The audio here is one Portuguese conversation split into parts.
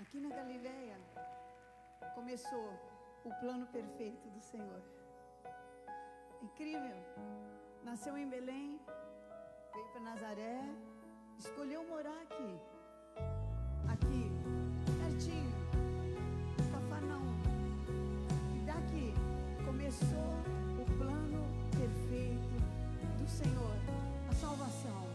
Aqui na Galileia começou o plano perfeito do Senhor. Incrível. Nasceu em Belém, veio para Nazaré, escolheu morar aqui, pertinho, Cafarnaum. E daqui começou o plano perfeito do Senhor, a salvação.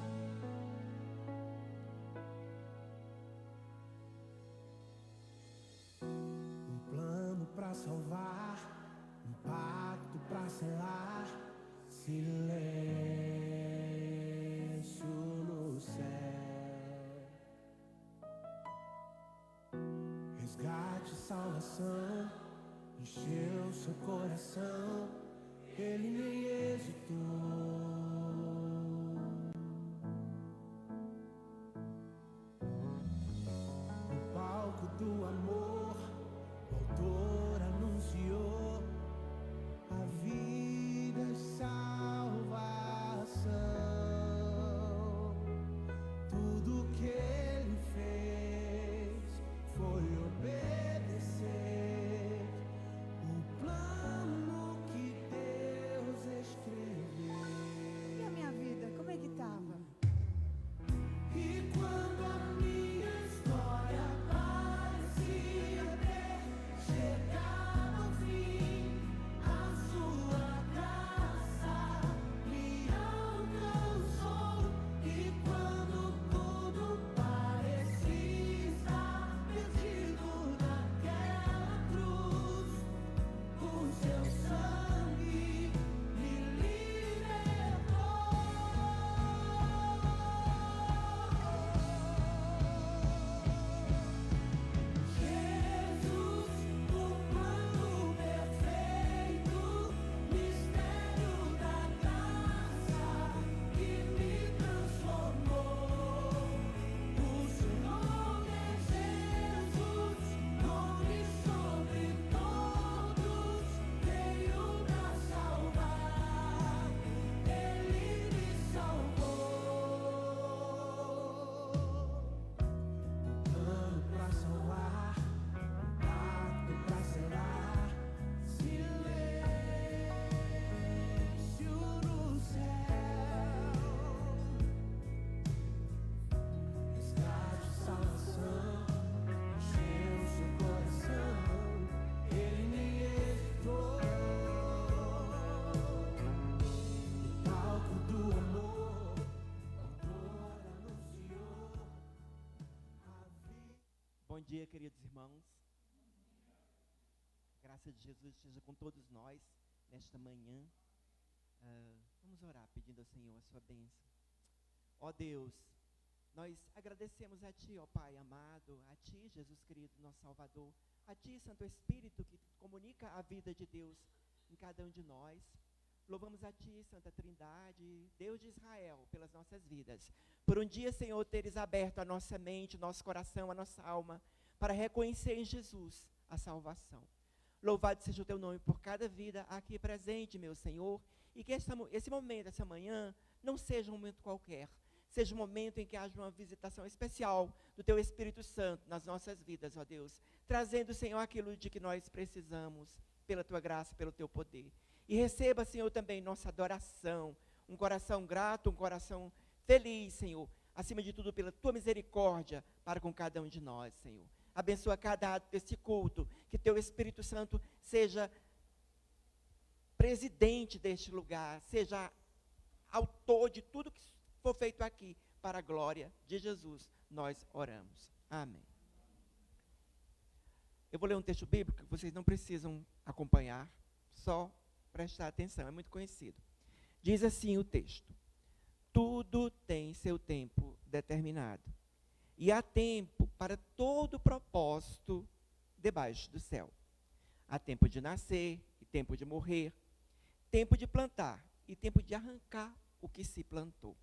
Um plano para salvar, um pacto para selar, silêncio no céu. Resgate, salvação, encheu seu coração, ele nem hesitou. No palco do amor, o autor anunciou a vida e salvação. Tudo que ele fez foi obedecer o plano que Deus escreveu. E a minha vida, como é que estava? E quando a minha história parecia ter chegado ao fim, a sua graça me alcançou. E quando tudo parecia estar perdido naquela cruz, o seu sangue me libertou. Jesus, o plano perfeito, mistério da graça que me transformou. O seu nome é Jesus, nome sobre todos, veio pra salvar, ele me salvou. Um plano pra salvar, um pacto pra selar, silêncio no céu. Resgate, salvação, encheu seu coração, ele nem hesitou. No palco do amor, o autor anunciou a vida. Bom dia, queridos irmãos. Graça de Jesus esteja com todos nós nesta manhã. Vamos orar pedindo ao Senhor a sua bênção. Ó Deus, nós agradecemos a Ti, ó Pai amado, a Ti, Jesus querido, nosso Salvador, a Ti, Santo Espírito, que comunica a vida de Deus em cada um de nós. Louvamos a Ti, Santa Trindade, Deus de Israel, pelas nossas vidas. Por um dia, Senhor, teres aberto a nossa mente, o nosso coração, a nossa alma, para reconhecer em Jesus a salvação. Louvado seja o Teu nome por cada vida aqui presente, meu Senhor, e que esse momento, essa manhã, não seja um momento qualquer, seja um momento em que haja uma visitação especial do Teu Espírito Santo nas nossas vidas, ó Deus, trazendo, Senhor, aquilo de que nós precisamos, pela Tua graça, pelo Teu poder. E receba, Senhor, também nossa adoração, um coração grato, um coração feliz, Senhor, acima de tudo pela Tua misericórdia para com cada um de nós, Senhor. Abençoa cada ato desse culto, que Teu Espírito Santo seja presidente deste lugar, seja autor de tudo que for feito aqui, para a glória de Jesus, nós oramos. Amém. Eu vou ler um texto bíblico que vocês não precisam acompanhar, só prestar atenção, é muito conhecido. Diz assim o texto: tudo tem seu tempo determinado, e há tempo para todo propósito debaixo do céu. Há tempo de nascer e tempo de morrer, tempo de plantar e tempo de arrancar o que se plantou,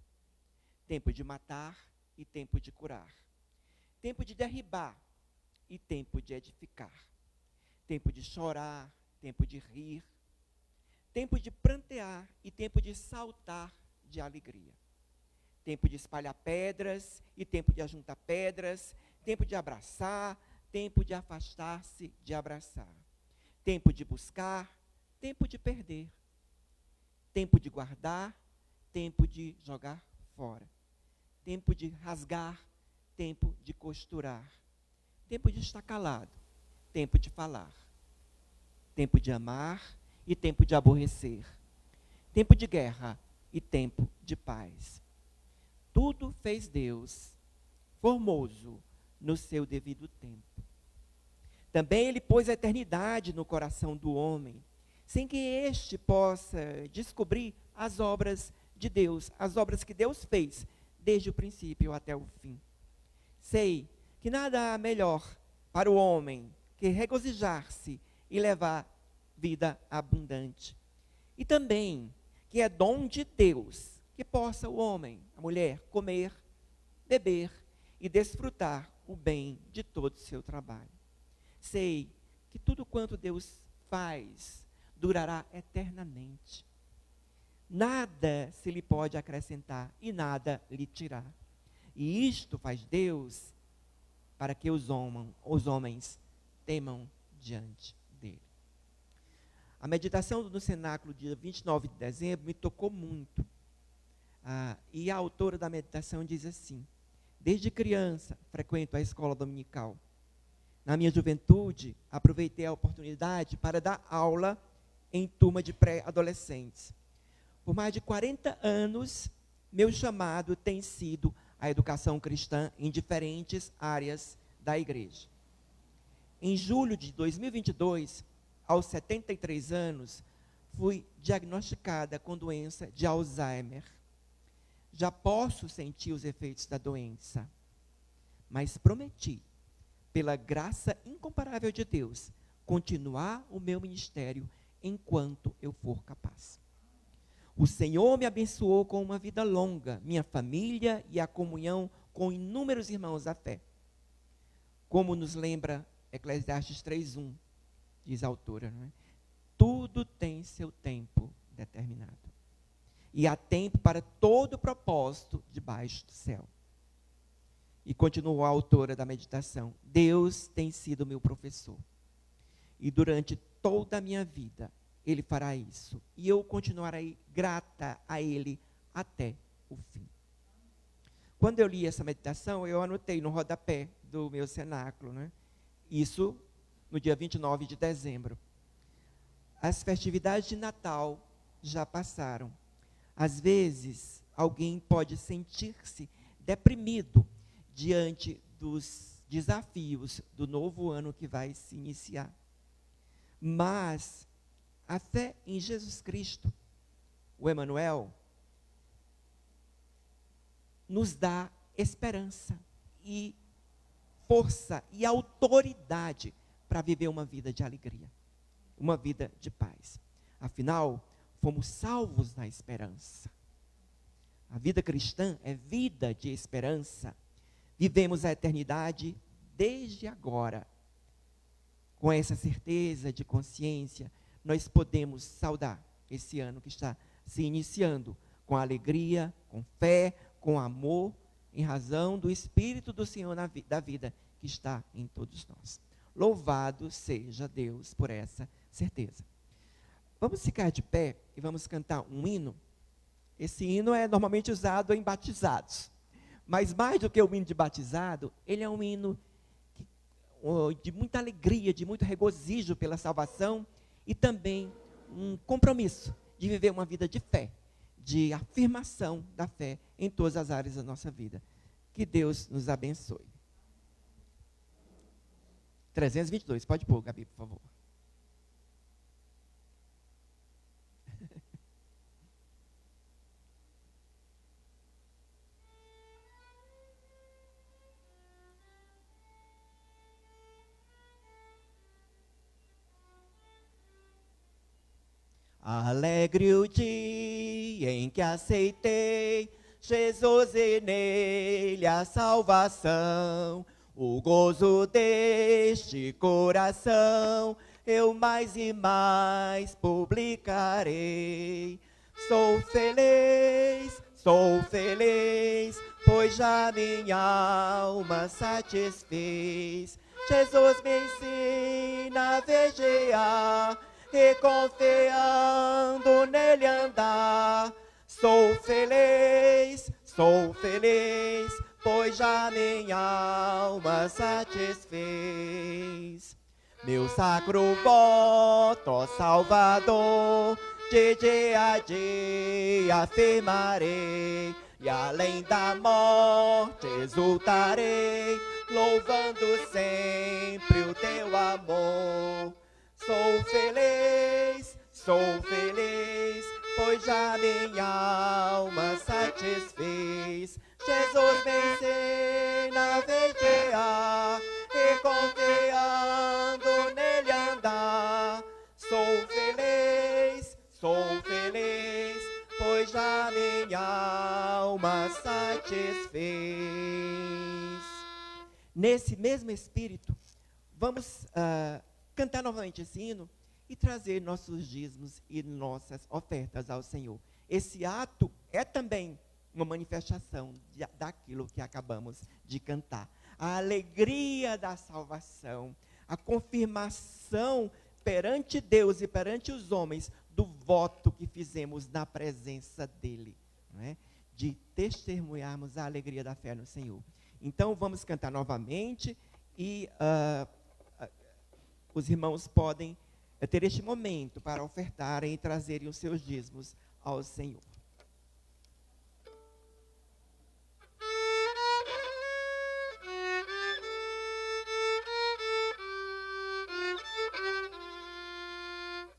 tempo de matar e tempo de curar, tempo de derribar e tempo de edificar, tempo de chorar, tempo de rir, tempo de prantear e tempo de saltar de alegria, tempo de espalhar pedras e tempo de ajuntar pedras, tempo de abraçar, tempo de afastar-se, de abraçar, tempo de buscar, tempo de perder, tempo de guardar, tempo de jogar fora, tempo de rasgar, tempo de costurar, tempo de estar calado, tempo de falar, tempo de amar e tempo de aborrecer, tempo de guerra e tempo de paz. Tudo fez Deus, formoso no seu devido tempo. Também ele pôs a eternidade no coração do homem, sem que este possa descobrir as obras de Deus, as obras que Deus fez, desde o princípio até o fim. Sei que nada há melhor para o homem que regozijar-se e levar vida abundante. E também que é dom de Deus que possa o homem, a mulher, comer, beber e desfrutar o bem de todo o seu trabalho. Sei que tudo quanto Deus faz durará eternamente. Nada se lhe pode acrescentar e nada lhe tirar. E isto faz Deus para que os homens temam diante dele. A meditação no cenáculo, dia 29 de dezembro, me tocou muito. E a autora da meditação diz assim: desde criança, frequento a escola dominical. Na minha juventude, aproveitei a oportunidade para dar aula em turma de pré-adolescentes. Por mais de 40 anos, meu chamado tem sido a educação cristã em diferentes áreas da igreja. Em julho de 2022, aos 73 anos, fui diagnosticada com doença de Alzheimer. Já posso sentir os efeitos da doença, mas prometi, pela graça incomparável de Deus, continuar o meu ministério enquanto eu for capaz. O Senhor me abençoou com uma vida longa, minha família e a comunhão com inúmeros irmãos da fé. Como nos lembra Eclesiastes 3:1, diz a autora, não é? Tudo tem seu tempo determinado. E há tempo para todo propósito debaixo do céu. E continuou a autora da meditação: Deus tem sido meu professor. E durante toda a minha vida, Ele fará isso. E eu continuarei grata a Ele até o fim. Quando eu li essa meditação, eu anotei no rodapé do meu cenáculo, né? Isso no dia 29 de dezembro. As festividades de Natal já passaram. Às vezes, alguém pode sentir-se deprimido diante dos desafios do novo ano que vai se iniciar. Mas a fé em Jesus Cristo, o Emanuel, nos dá esperança e força e autoridade para viver uma vida de alegria, uma vida de paz. Afinal, fomos salvos na esperança. A vida cristã é vida de esperança. Vivemos a eternidade desde agora. Com essa certeza de consciência, nós podemos saudar esse ano que está se iniciando com alegria, com fé, com amor, em razão do Espírito do Senhor da vida que está em todos nós. Louvado seja Deus por essa certeza. Vamos ficar de pé e vamos cantar um hino. Esse hino é normalmente usado em batizados. Mas mais do que o hino de batizado, ele é um hino de muita alegria, de muito regozijo pela salvação e também um compromisso de viver uma vida de fé, de afirmação da fé em todas as áreas da nossa vida. Que Deus nos abençoe. 322, pode pôr, Gabi, por favor. Alegre o dia em que aceitei Jesus e nele a salvação, o gozo deste coração eu mais e mais publicarei. Sou feliz, pois já minha alma satisfez. Jesus me ensina a vigiar e confiando nele andar. Sou feliz, pois já minha alma satisfez. Meu sacro voto, ó Salvador, de dia a dia afirmarei, e além da morte exultarei, louvando sempre o teu amor. Sou feliz, pois já minha alma satisfez. Jesus me ensina a vigiar e confiando nele andar. Sou feliz, pois já minha alma satisfez. Nesse mesmo espírito, vamos cantar novamente esse hino e trazer nossos dízimos e nossas ofertas ao Senhor. Esse ato é também uma manifestação daquilo que acabamos de cantar. A alegria da salvação, a confirmação perante Deus e perante os homens do voto que fizemos na presença dEle, não é? De testemunharmos a alegria da fé no Senhor. Então, vamos cantar novamente e os irmãos podem ter este momento para ofertarem e trazerem os seus dízimos ao Senhor.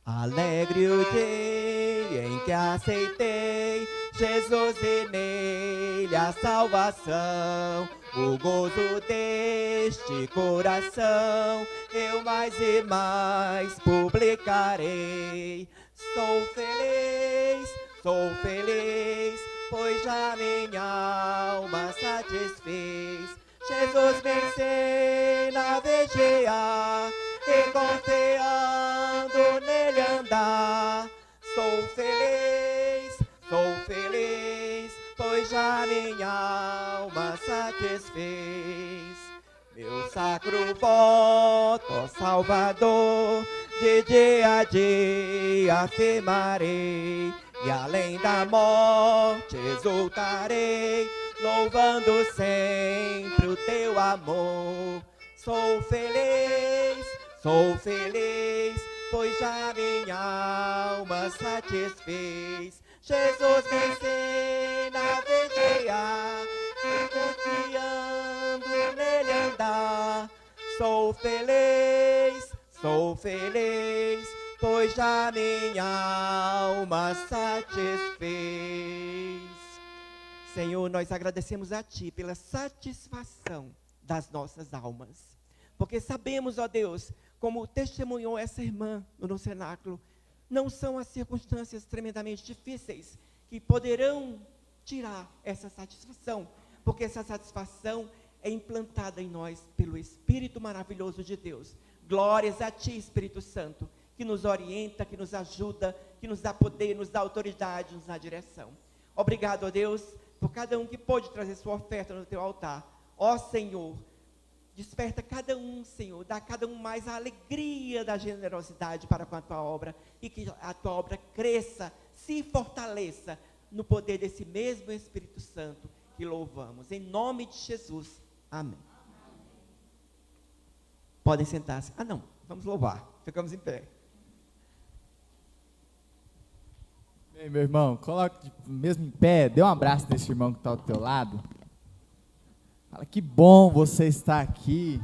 Alegre o dia em que aceitei Jesus e nele a salvação, o gozo deste coração eu mais e mais publicarei. Sou feliz, pois já minha alma satisfez. Jesus me ensina a vigiar e confiando nele andar. Sou feliz, pois já minha alma satisfez. Meu sacro voto, ó Salvador, de dia a dia afirmarei, e além da morte exultarei, louvando sempre o teu amor. Sou feliz, pois já minha alma satisfez. Jesus me ensina a vigiar e confiando nele andar. Sou feliz, pois já minha alma satisfez. Senhor, nós agradecemos a Ti pela satisfação das nossas almas, porque sabemos, ó Deus, como testemunhou essa irmã no cenáculo, não são as circunstâncias tremendamente difíceis que poderão tirar essa satisfação, porque essa satisfação é implantada em nós pelo Espírito maravilhoso de Deus. Glórias a Ti, Espírito Santo, que nos orienta, que nos ajuda, que nos dá poder, nos dá autoridade, nos dá direção. Obrigado, ó Deus, por cada um que pôde trazer sua oferta no Teu altar. Ó Senhor, desperta cada um, Senhor, dá a cada um mais a alegria da generosidade para com a Tua obra, e que a Tua obra cresça, se fortaleça no poder desse mesmo Espírito Santo que louvamos. Em nome de Jesus, amém. Podem sentar-se. Não, vamos louvar, ficamos em pé. Bem, meu irmão, coloque mesmo em pé, dê um abraço nesse irmão que está ao teu lado. Fala, que bom você estar aqui.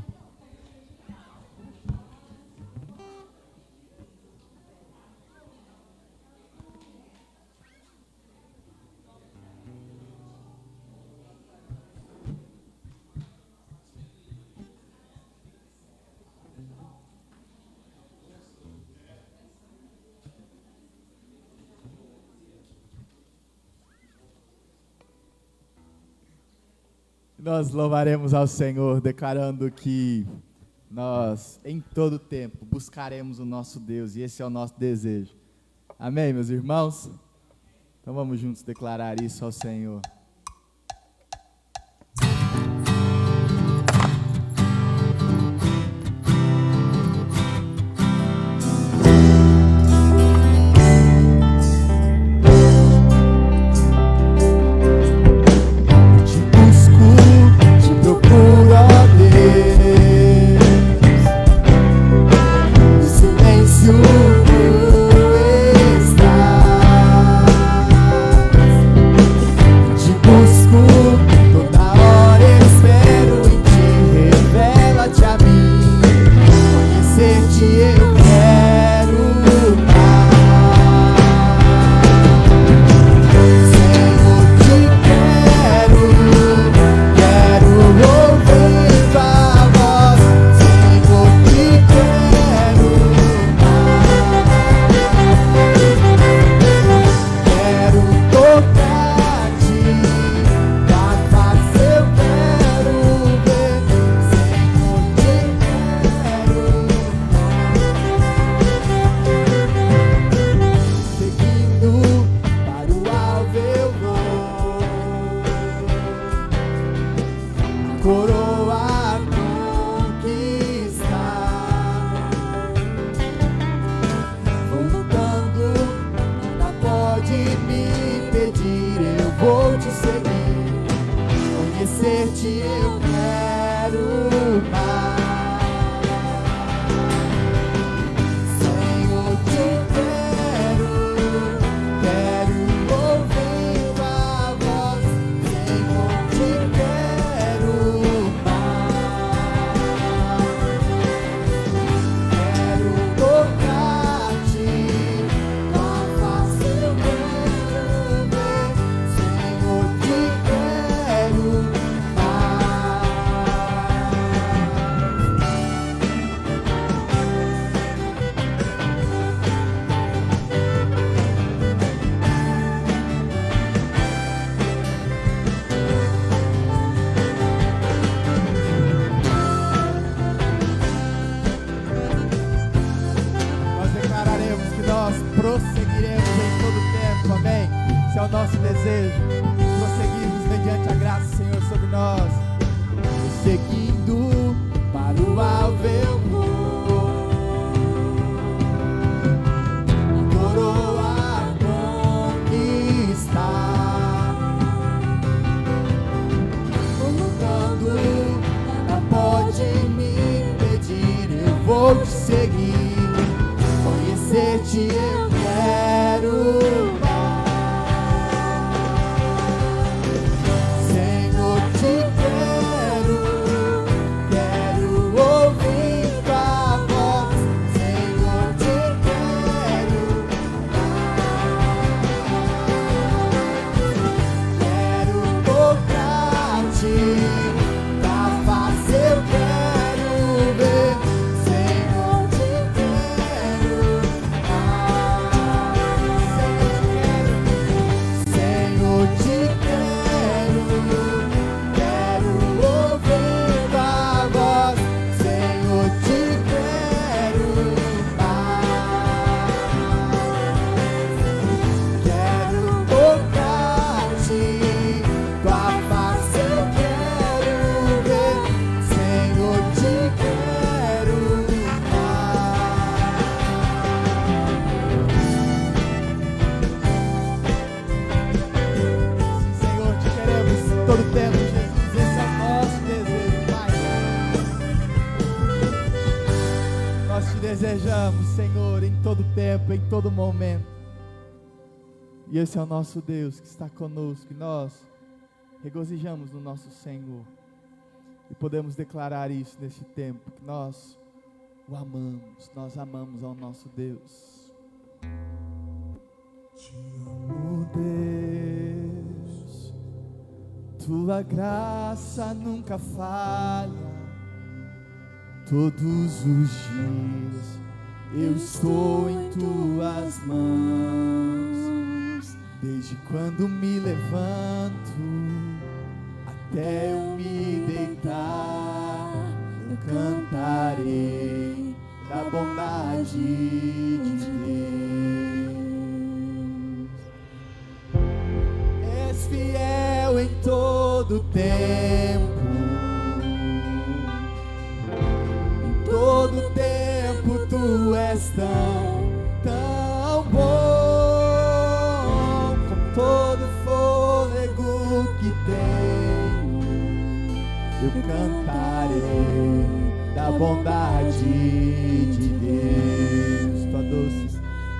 Nós louvaremos ao Senhor, declarando que nós, em todo tempo, buscaremos o nosso Deus, e esse é o nosso desejo. Amém, meus irmãos? Então vamos juntos declarar isso ao Senhor. coroa conquistar. Vou lutando, nada pode me impedir, eu vou te seguir. Conhecer-te eu quero mais. Prosseguiremos em todo tempo, amém? Esse é o nosso desejo, prosseguirmos mediante a graça do Senhor sobre nós, seguindo para o alvo eu vou, a coroa conquistar. Vou lutando, nada pode me impedir, eu vou te seguir. Conhecer-te eu quero mais. Senhor, te quero ouvir tua voz. Senhor, te quero mais. Quero tocar-te, da face eu quero ver. Senhor, te quero. Todo tempo, Jesus, esse é o nosso desejo, Pai. Nós te desejamos, Senhor, em todo tempo, em todo momento. E esse é o nosso Deus que está conosco, e nós regozijamos no nosso Senhor. E podemos declarar isso nesse tempo, que nós o amamos, nós amamos ao nosso Deus. Te amo, Deus. Tua graça nunca falha, todos os dias eu estou em tuas mãos. Desde quando me levanto até eu me deitar, eu cantarei da bondade de Deus. És fiel em todo tempo, em todo tempo tu és tão bom, com todo fôlego que tenho, eu cantarei da bondade de Deus.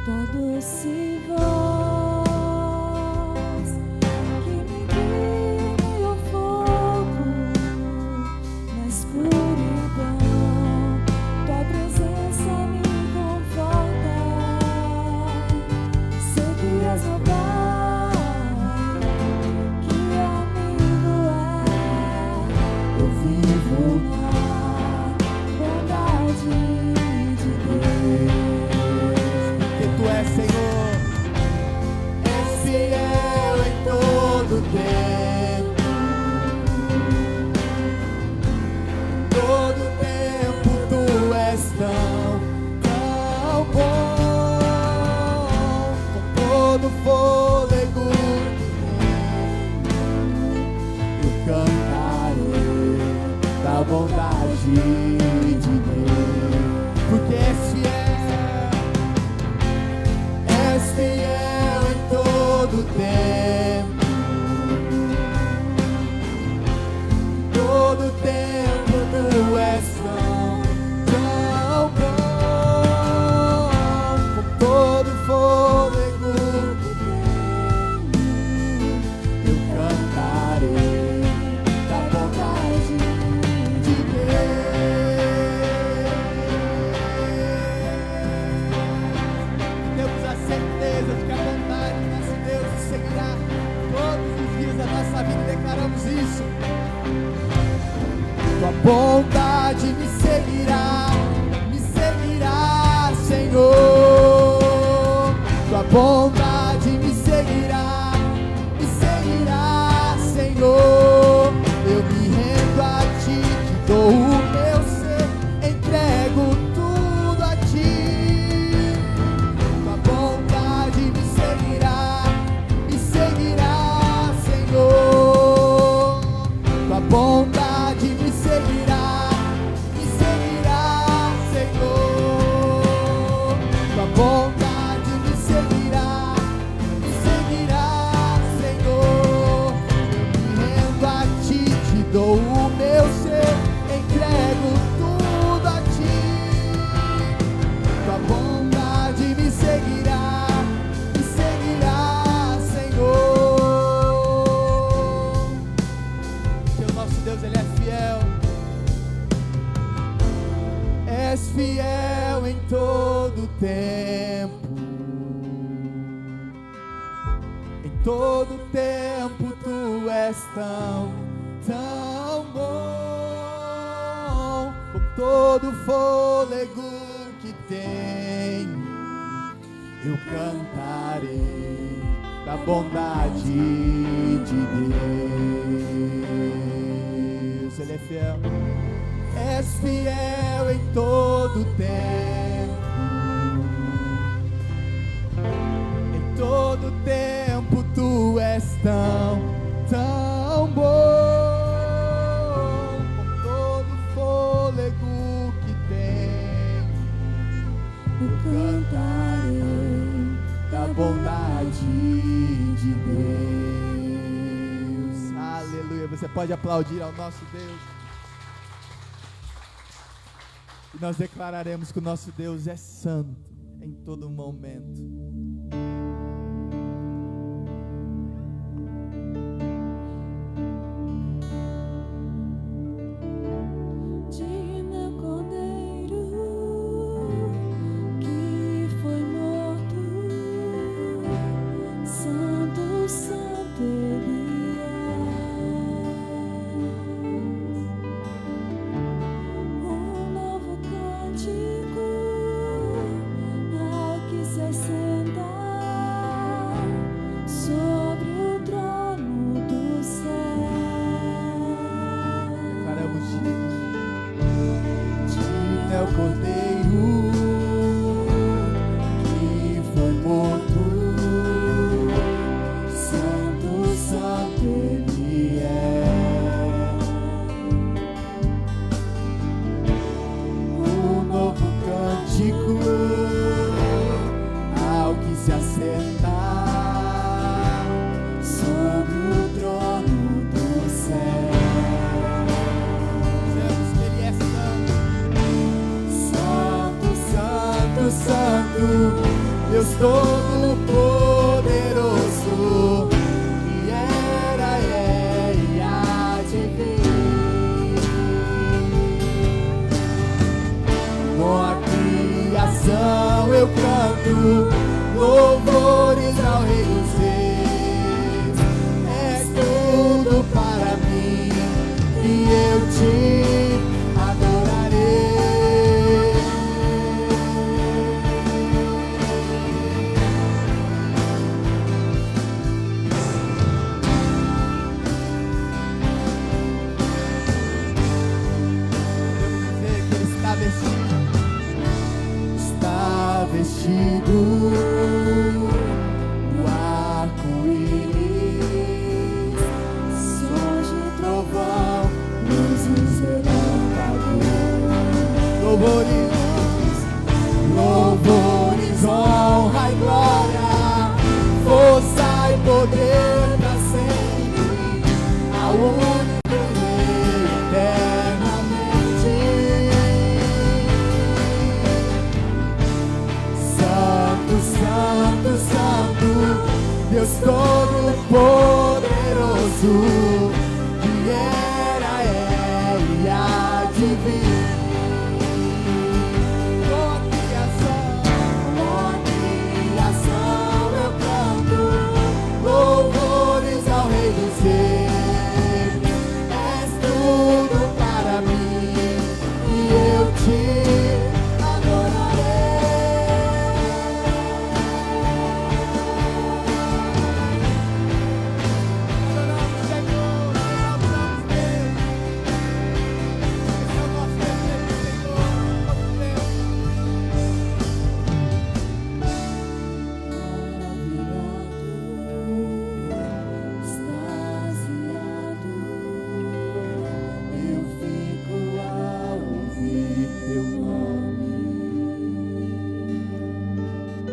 Tua doce voz que me guia ao fogo na escuridão, tua presença me conforta. Sei que és meu Pai, que amigo é. Eu vivo na bondade de Deus. Porque tu és, Senhor, és fiel em todo tempo. Todo tempo tu és tão bom, com todo fôlego que tenho, eu cantarei da bondade de Deus. Porque és fiel em todo tempo. Todo tempo tu és tão bom, com todo fôlego que tenho, eu cantarei da bondade de Deus. Temos a certeza de que a bondade do nosso Deus nos seguirá todos os dias da nossa vida, e declaramos isso. Tua bondade me seguirá, Senhor. Tua bondade me seguirá, Senhor. Eu me rendo a ti, te dou o meu ser, entrego tudo a ti. Tua bondade me seguirá, Senhor. Tua bondade me seguirá, Senhor. Tua bondade me seguirá, Senhor. Eu me rendo a ti, te dou o meu ser, entrego tudo a ti. Tua bondade me seguirá, Senhor. Que o nosso Deus, Ele é fiel. És fiel em todo tempo. Em todo tempo tu és tão bom. Com todo fôlego que tenho, eu cantarei da bondade de Deus. Ele é fiel. És fiel em todo tempo. Em todo tempo tu és tão bom. Com todo fôlego que tem, eu cantarei da bondade de Deus. Aleluia. Você pode aplaudir ao nosso Deus. E nós declararemos que o nosso Deus é santo em todo momento. Digno Cordeiro que foi morto, santo, santo Ele é. Um novo cântico ao que se assenta sobre o trono do céu. Declaramos digno é o Cordeiro que foi morto, santo, santo Ele é. Um novo cântico ao que se assentar sobre o trono do céu. Dizemos que Ele é santo, santo, santo, Deus Todo-Poderoso, que era, é e há de vir. Com a criação eu canto louvores ao Rei dos Reis. És tudo para mim e eu te adorarei. Está vestido do arco-íris, sons de trovão, luzes serão. louvores, honra e glória, força e poder pra sempre, ao único Rei eternamente. Santo, Santo, Santo, Deus Todo-Poderoso, que era, é e há de vir. Louvores ao Rei dos Reis, és tudo para mim, e eu te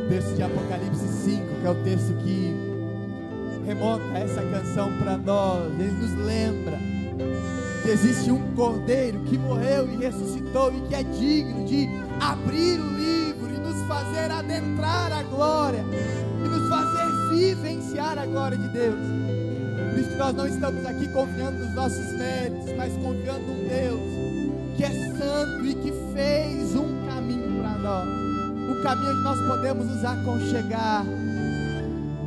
texto de Apocalipse 5, que é o texto que remonta essa canção para nós. Ele nos lembra que existe um cordeiro que morreu e ressuscitou e que é digno de abrir o livro e nos fazer adentrar a glória e nos fazer vivenciar a glória de Deus. Por isso que nós não estamos aqui confiando nos nossos méritos, mas confiando num Deus que é santo e que fez um caminho para nós. O caminho onde nós podemos nos aconchegar.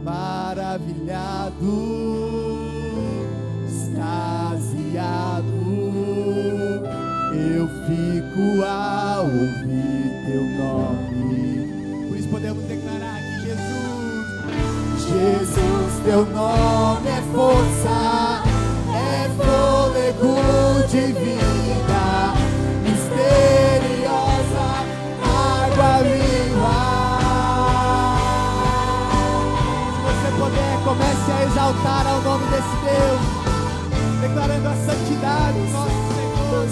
Maravilhado, extasiado, eu fico ao ouvir teu nome. Por isso podemos declarar que Jesus, teu nome é força, é fôlego de vida, misteriosa água viva. Se você puder, comece a exaltar ao nome desse Deus, declarando a santidade do nosso Senhor.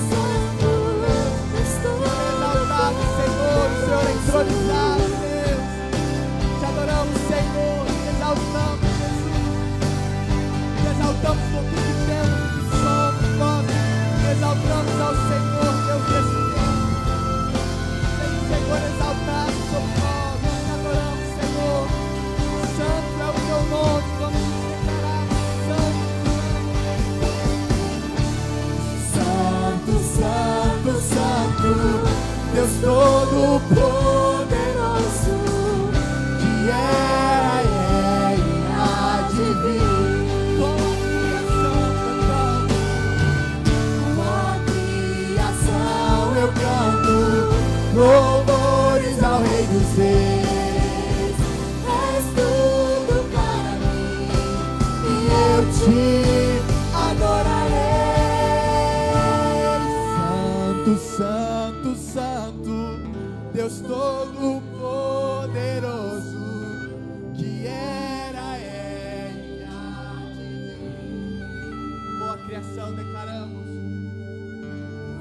Exaltado, Senhor, o Senhor é entronizado, Deus. Te adoramos, Senhor, te exaltamos, Jesus. Te exaltamos por tudo que temos, que somos, nós te exaltamos ao Senhor, Deus desse tempo. Senhor, exaltado sobre nós, nós te adoramos, Senhor. Santo é o teu nome, vamos nos declarar santo. Santo, Santo, Santo, Deus Todo-Poderoso, que era, é e há de vir. Com a criação eu canto, louvores ao Rei dos Reis, és tudo para mim, e eu te adorarei. Santo, Santo, Santo, Deus Todo-Poderoso, que era, é e há de vir. Com a criação declaramos,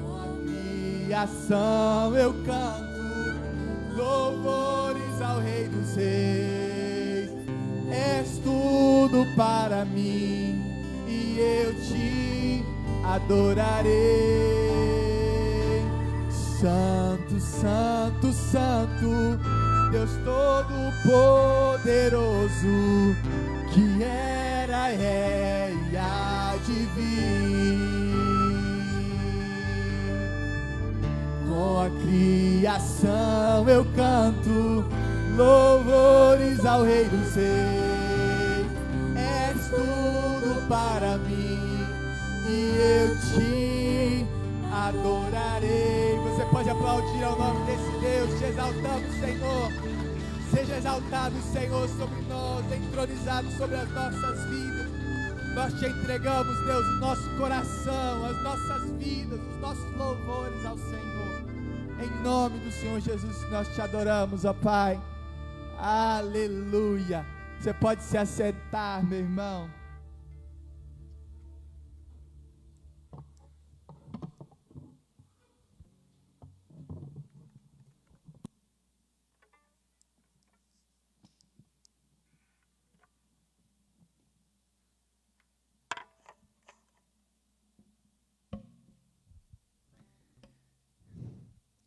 com a criação eu canto, louvores ao Rei dos Reis, és tudo para mim, e eu te adorarei. Santo, Santo, Santo, Deus Todo-Poderoso, que era, é e há de vir. Com a criação eu canto, louvores ao Rei dos Reis, és tudo para mim, e eu te adorarei. Você pode aplaudir ao nome desse Deus. Te exaltamos, Senhor. Seja exaltado, Senhor, sobre nós, entronizado sobre as nossas vidas. Nós te entregamos, Deus, o nosso coração, as nossas vidas, os nossos louvores ao Senhor. Em nome do Senhor Jesus, nós te adoramos, ó Pai. Aleluia. Você pode se assentar, meu irmão.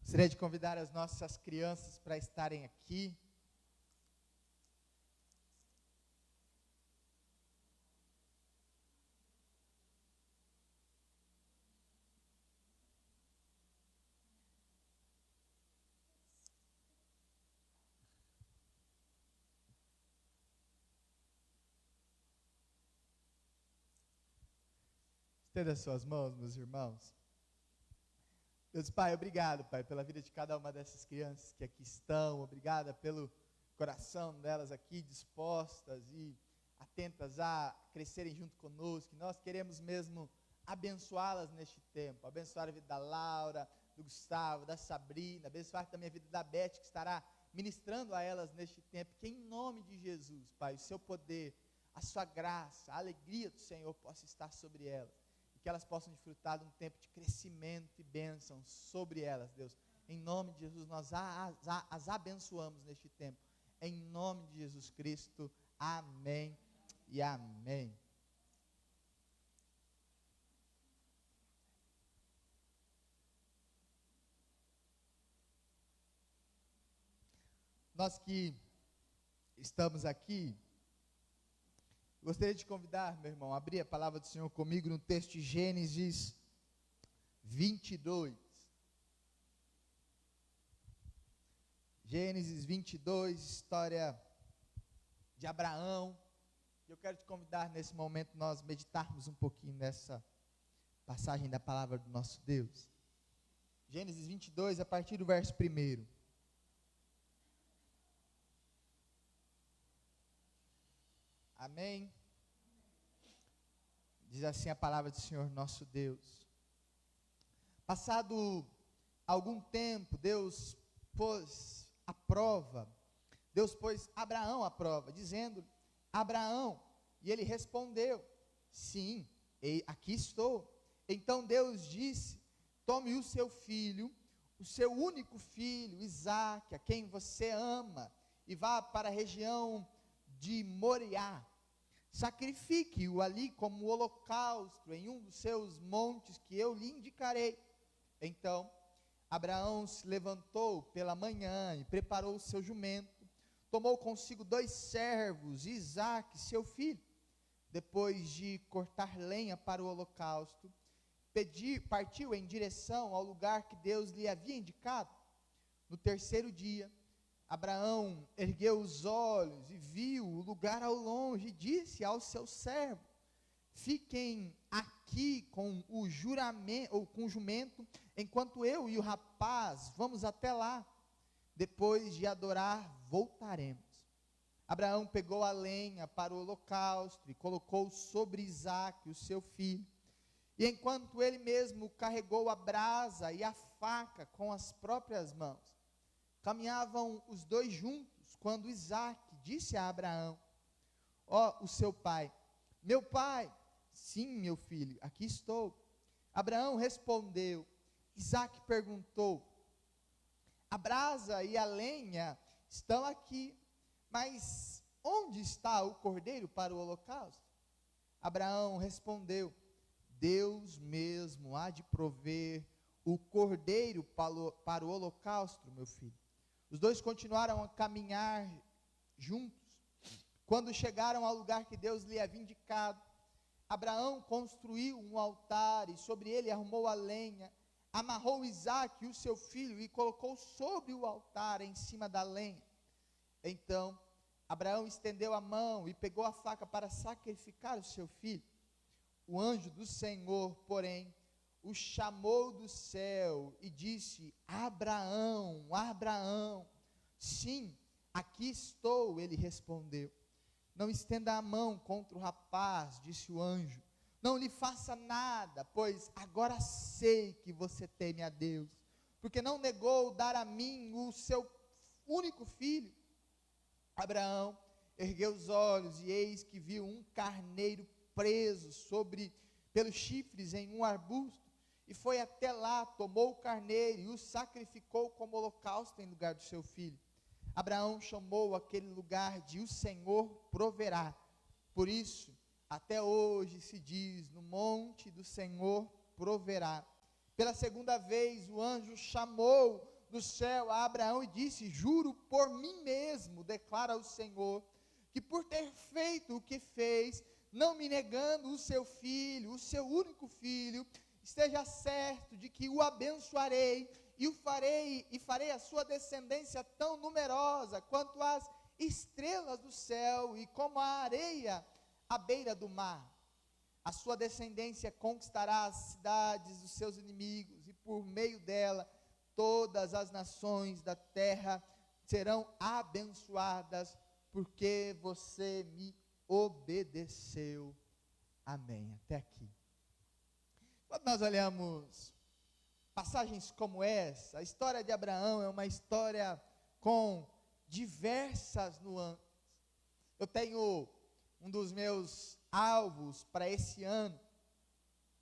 Gostaria de convidar as nossas crianças para estarem aqui. Estenda as suas mãos, meus irmãos. Deus Pai, obrigado, Pai, pela vida de cada uma dessas crianças que aqui estão. Obrigada pelo coração delas aqui dispostas e atentas a crescerem junto conosco. Nós queremos mesmo abençoá-las neste tempo. Abençoar a vida da Laura, do Gustavo, da Sabrina. Abençoar também a vida da Beth, que estará ministrando a elas neste tempo. Que em nome de Jesus, Pai, o seu poder, a sua graça, a alegria do Senhor possa estar sobre elas. Que elas possam desfrutar de um tempo de crescimento e bênção sobre elas, Deus. Em nome de Jesus, nós as abençoamos neste tempo. Em nome de Jesus Cristo, amém e amém. Nós que estamos aqui, gostaria de convidar, meu irmão, a abrir a palavra do Senhor comigo no texto de Gênesis 22. Gênesis 22, história de Abraão. Eu quero te convidar nesse momento nós meditarmos um pouquinho nessa passagem da palavra do nosso Deus. Gênesis 22, a partir do verso 1. Amém? Diz assim a palavra do Senhor nosso Deus. Passado algum tempo, Deus pôs Abraão à prova, dizendo: Abraão, e ele respondeu: sim, aqui estou. Então Deus disse: tome o seu filho, o seu único filho, Isaque, a quem você ama, e vá para a região de Moriá. Sacrifique-o ali como holocausto em um dos seus montes que eu lhe indicarei. Então Abraão se levantou pela manhã e preparou o seu jumento, tomou consigo 2 servos e Isaque, seu filho. Depois de cortar lenha para o holocausto, partiu em direção ao lugar que Deus lhe havia indicado. No 3º dia, Abraão ergueu os olhos e viu o lugar ao longe e disse ao seu servo: fiquem aqui com o jumento, enquanto eu e o rapaz vamos até lá. Depois de adorar, voltaremos. Abraão pegou a lenha para o holocausto e colocou sobre Isaque, o seu filho. E enquanto ele mesmo carregou a brasa e a faca com as próprias mãos, caminhavam os 2 juntos, quando Isaque disse a Abraão: o seu pai. Meu pai. Sim, meu filho, aqui estou. Abraão respondeu. Isaque perguntou: a brasa e a lenha estão aqui, mas onde está o cordeiro para o holocausto? Abraão respondeu: Deus mesmo há de prover o cordeiro para o holocausto, meu filho. Os 2 continuaram a caminhar juntos. Quando chegaram ao lugar que Deus lhe havia indicado, Abraão construiu um altar e sobre ele arrumou a lenha, amarrou Isaque, o seu filho, e colocou sobre o altar em cima da lenha. Então Abraão estendeu a mão e pegou a faca para sacrificar o seu filho. O anjo do Senhor, porém, o chamou do céu e disse: Abraão, Abraão. Sim, aqui estou, ele respondeu. Não estenda a mão contra o rapaz, disse o anjo. Não lhe faça nada, pois agora sei que você teme a Deus, porque não negou dar a mim o seu único filho. Abraão ergueu os olhos e eis que viu um carneiro preso pelos chifres em um arbusto, e foi até lá, tomou o carneiro e o sacrificou como holocausto em lugar do seu filho. Abraão chamou aquele lugar de O Senhor Proverá. Por isso, até hoje se diz: no monte do Senhor proverá. Pela segunda vez o anjo chamou do céu a Abraão e disse: juro por mim mesmo, declara o Senhor, que por ter feito o que fez, não me negando o seu filho, o seu único filho, esteja certo de que o abençoarei e farei a sua descendência tão numerosa quanto as estrelas do céu e como a areia à beira do mar. A sua descendência conquistará as cidades dos seus inimigos, e por meio dela todas as nações da terra serão abençoadas, porque você me obedeceu. Amém. Até aqui. Quando nós olhamos passagens como essa, a história de Abraão é uma história com diversas nuances. Eu tenho um dos meus alvos para esse ano,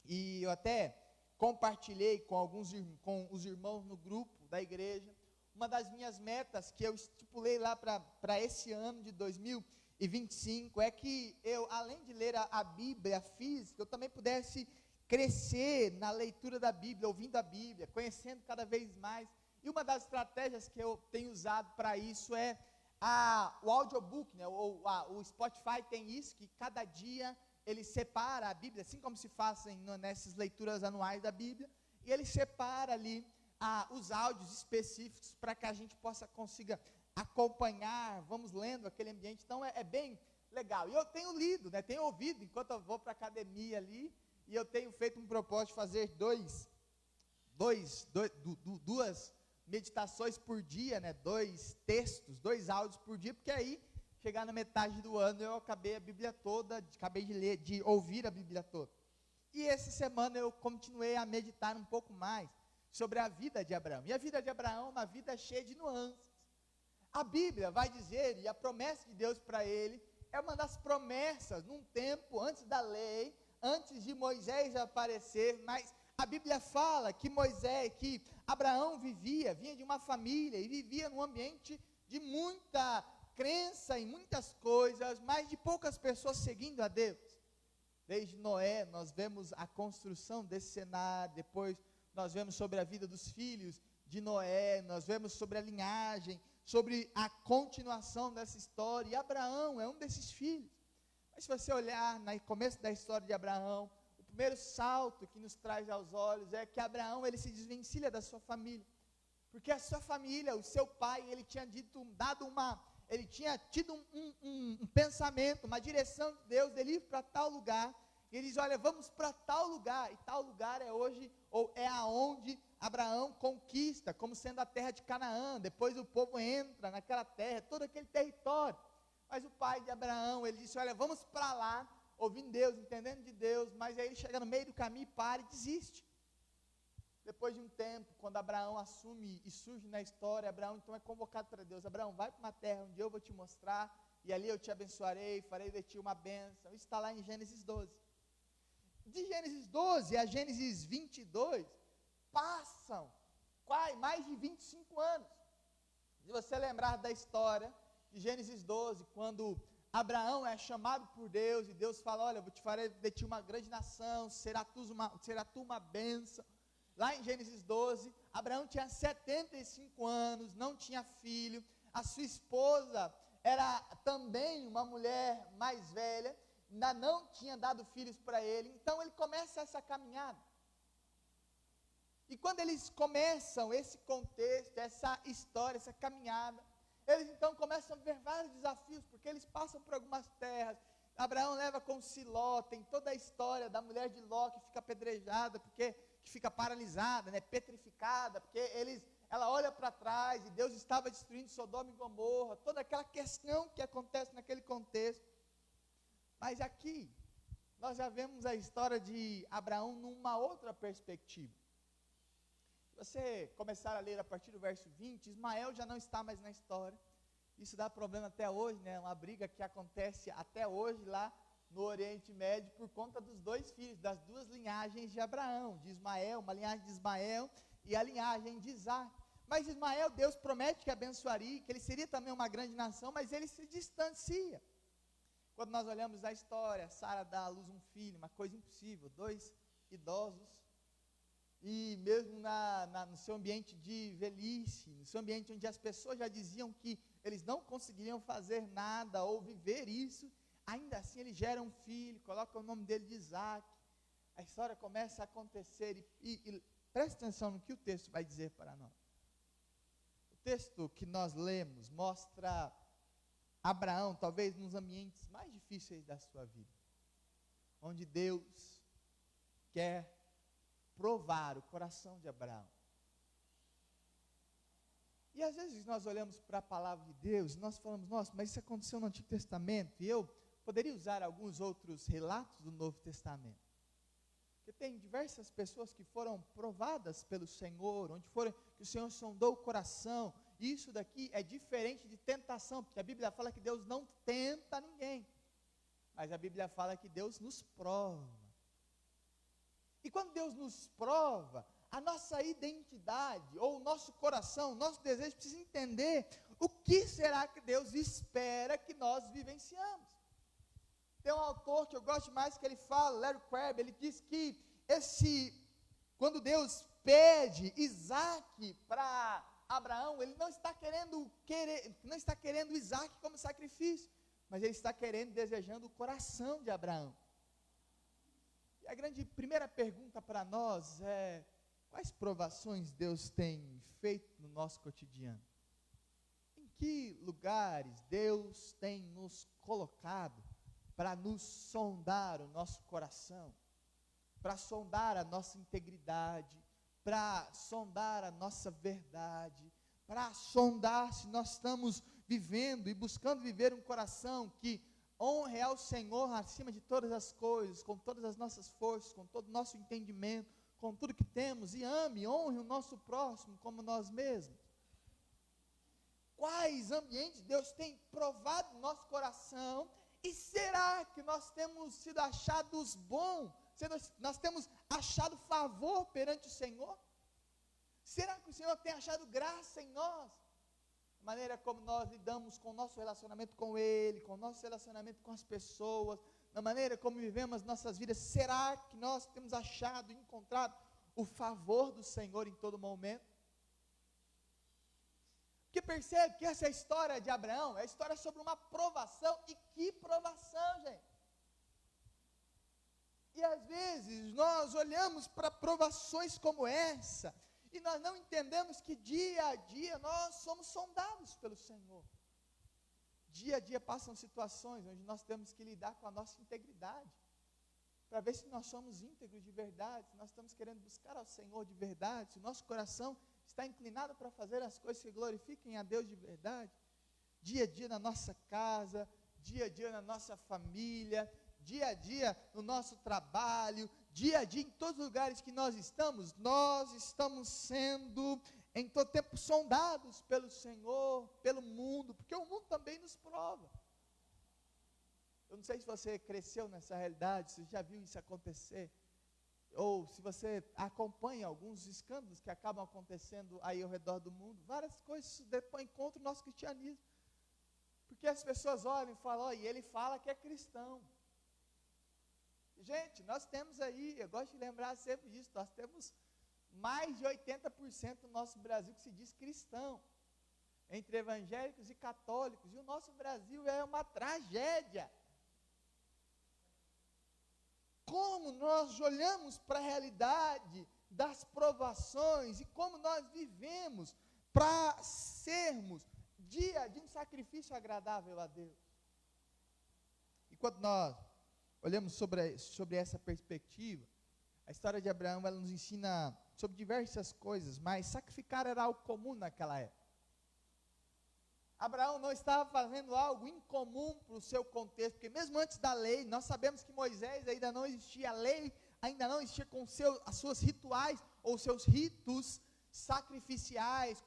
e eu até compartilhei com os irmãos no grupo da igreja, uma das minhas metas que eu estipulei lá para esse ano de 2025, é que eu, além de ler a Bíblia física, eu também pudesse crescer na leitura da Bíblia, ouvindo a Bíblia, conhecendo cada vez mais. E uma das estratégias que eu tenho usado para isso é o audiobook, né? O Spotify tem isso, que cada dia ele separa a Bíblia, assim como se fazem nessas leituras anuais da Bíblia, e ele separa ali os áudios específicos para que a gente consiga acompanhar, vamos lendo aquele ambiente. Então é bem legal. E eu tenho lido, né? Tenho ouvido enquanto eu vou para a academia ali, e eu tenho feito um propósito de fazer duas meditações por dia, né? 2 textos, 2 áudios por dia, porque aí, chegar na metade do ano, eu acabei a Bíblia toda, acabei de ouvir a Bíblia toda. E essa semana eu continuei a meditar um pouco mais sobre a vida de Abraão. E a vida de Abraão é uma vida cheia de nuances. A Bíblia vai dizer, e a promessa de Deus para ele, é uma das promessas, num tempo antes da lei, antes de Moisés aparecer, mas a Bíblia fala que que Abraão vinha de uma família e vivia num ambiente de muita crença em muitas coisas, mas de poucas pessoas seguindo a Deus. Desde Noé, nós vemos a construção desse cenário, depois nós vemos sobre a vida dos filhos de Noé, nós vemos sobre a linhagem, sobre a continuação dessa história, e Abraão é um desses filhos. Mas se você olhar no começo da história de Abraão, o primeiro salto que nos traz aos olhos é que Abraão, ele se desvencilha da sua família, porque a sua família, o seu pai, ele tinha tido um pensamento, uma direção de Deus, dele ir para tal lugar, e ele diz: olha, vamos para tal lugar, e tal lugar é hoje, ou é aonde Abraão conquista, como sendo a terra de Canaã. Depois o povo entra naquela terra, todo aquele território. Mas o pai de Abraão, ele disse: olha, vamos para lá, ouvindo Deus, entendendo de Deus, mas aí ele chega no meio do caminho, para e desiste. Depois de um tempo, quando Abraão assume e surge na história, Abraão então é convocado para Deus: Abraão, vai para uma terra onde eu vou te mostrar, e ali eu te abençoarei, farei de ti uma bênção. Isso está lá em Gênesis 12. De Gênesis 12 a Gênesis 22, passam mais de 25 anos. Se você lembrar da história de Gênesis 12, quando Abraão é chamado por Deus, e Deus fala: olha, eu te farei de ti uma grande nação, será tu uma bênção. Lá em Gênesis 12, Abraão tinha 75 anos, não tinha filho, a sua esposa era também uma mulher mais velha, ainda não tinha dado filhos para ele. Então ele começa essa caminhada. E quando eles começam esse contexto, essa história, essa caminhada, eles então começam a ver vários desafios, porque eles passam por algumas terras. Abraão leva com-se Ló, tem toda a história da mulher de Ló que fica apedrejada, que fica paralisada, né, petrificada, porque ela olha para trás e Deus estava destruindo Sodoma e Gomorra, toda aquela questão que acontece naquele contexto. Mas aqui, nós já vemos a história de Abraão numa outra perspectiva. Se você começar a ler a partir do verso 20, Ismael já não está mais na história. Isso dá problema até hoje, né? Uma briga que acontece até hoje lá no Oriente Médio, por conta dos 2 filhos, das 2 linhagens de Abraão, de Ismael, uma linhagem de Ismael e a linhagem de Isaac. Mas Ismael, Deus promete que abençoaria, que ele seria também uma grande nação, mas ele se distancia. Quando nós olhamos a história, Sara dá à luz um filho, uma coisa impossível, 2 idosos. e mesmo no seu ambiente de velhice, no seu ambiente onde as pessoas já diziam que eles não conseguiriam fazer nada ou viver isso, ainda assim ele gera um filho, coloca o nome dele de Isaac. A história começa a acontecer e preste atenção no que o texto vai dizer para nós. O texto que nós lemos mostra Abraão, talvez nos ambientes mais difíceis da sua vida, onde Deus quer provar o coração de Abraão. E às vezes nós olhamos para a palavra de Deus e nós falamos, nossa, mas isso aconteceu no Antigo Testamento, e eu poderia usar alguns outros relatos do Novo Testamento. Porque tem diversas pessoas que foram provadas pelo Senhor, que o Senhor sondou o coração. E isso daqui é diferente de tentação, porque a Bíblia fala que Deus não tenta ninguém, mas a Bíblia fala que Deus nos prova. E quando Deus nos prova, a nossa identidade, ou o nosso coração, o nosso desejo precisa entender o que será que Deus espera que nós vivenciamos. Tem um autor que eu gosto mais que ele fala, Larry Crabb, ele diz que quando Deus pede Isaac para Abraão, ele não está querendo Isaac como sacrifício, mas ele está desejando o coração de Abraão. E a primeira pergunta para nós é, quais provações Deus tem feito no nosso cotidiano? Em que lugares Deus tem nos colocado para nos sondar o nosso coração, para sondar a nossa integridade, para sondar a nossa verdade, para sondar se nós estamos vivendo e buscando viver um coração que honre ao Senhor acima de todas as coisas, com todas as nossas forças, com todo o nosso entendimento, com tudo que temos, e honre o nosso próximo como nós mesmos. Quais ambientes Deus tem provado no nosso coração, e será que nós temos sido achados bons? Nós temos achado favor perante o Senhor? Será que o Senhor tem achado graça em nós? A maneira como nós lidamos com o nosso relacionamento com Ele, com o nosso relacionamento com as pessoas, na maneira como vivemos nossas vidas, será que nós temos achado, encontrado o favor do Senhor em todo momento? Porque percebe que essa história de Abraão é a história sobre uma provação, e que provação, gente! E às vezes nós olhamos para provações como essa, e nós não entendemos que dia a dia nós somos sondados pelo Senhor. Dia a dia passam situações onde nós temos que lidar com a nossa integridade, para ver se nós somos íntegros de verdade, se nós estamos querendo buscar ao Senhor de verdade, se o nosso coração está inclinado para fazer as coisas que glorifiquem a Deus de verdade. Dia a dia na nossa casa, dia a dia na nossa família, dia a dia no nosso trabalho, dia a dia em todos os lugares que nós estamos sendo em todo tempo sondados pelo Senhor, pelo mundo, porque o mundo também nos prova. Eu não sei se você cresceu nessa realidade, se já viu isso acontecer, ou se você acompanha alguns escândalos que acabam acontecendo aí ao redor do mundo, várias coisas depõem contra o nosso cristianismo, porque as pessoas olham e falam, e ele fala que é cristão. Gente, nós temos aí, eu gosto de lembrar sempre disso, nós temos mais de 80% do nosso Brasil que se diz cristão, entre evangélicos e católicos, e o nosso Brasil é uma tragédia. Como nós olhamos para a realidade das provações, e como nós vivemos para sermos dia a dia um sacrifício agradável a Deus. E quando nós olhamos sobre essa perspectiva, a história de Abraão, ela nos ensina sobre diversas coisas, mas sacrificar era algo comum naquela época. Abraão não estava fazendo algo incomum para o seu contexto, porque mesmo antes da lei, nós sabemos que Moisés ainda não existia, a lei ainda não existia com as suas rituais, ou seus ritos sacrificiais,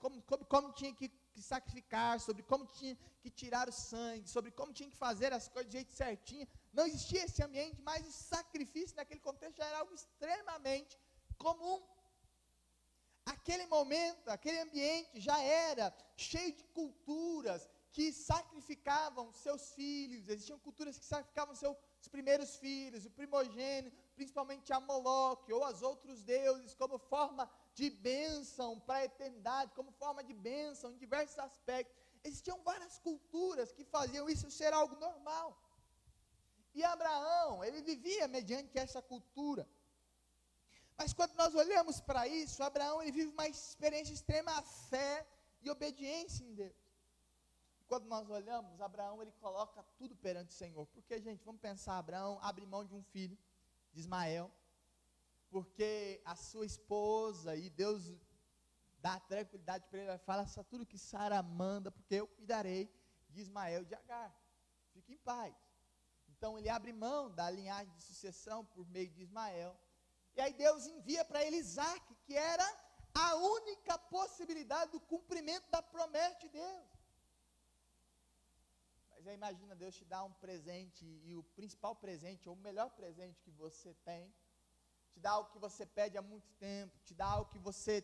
como tinha que sacrificar, sobre como tinha que tirar o sangue, sobre como tinha que fazer as coisas do jeito certinho. Não existia esse ambiente, mas o sacrifício naquele contexto já era algo extremamente comum. Aquele momento, aquele ambiente já era cheio de culturas que sacrificavam seus filhos. Existiam culturas que sacrificavam seus primeiros filhos, o primogênito, principalmente a Moloque ou aos outros deuses, como forma de bênção para a eternidade, como forma de bênção em diversos aspectos. Existiam várias culturas que faziam isso ser algo normal. E Abraão, ele vivia mediante essa cultura. Mas quando nós olhamos para isso, Abraão, ele vive uma experiência de extrema fé e obediência em Deus. Quando nós olhamos, Abraão, ele coloca tudo perante o Senhor. Porque, gente, vamos pensar, Abraão abre mão de um filho, de Ismael, porque a sua esposa, e Deus dá tranquilidade para ele, fala só tudo que Sara manda, porque eu cuidarei de Ismael e de Agar. Fique em paz. Então, ele abre mão da linhagem de sucessão por meio de Ismael. E aí Deus envia para ele Isaac, que era a única possibilidade do cumprimento da promessa de Deus. Mas aí imagina Deus te dar um presente, e o principal presente, ou o melhor presente que você tem, te dá algo que você pede há muito tempo, te dá algo que você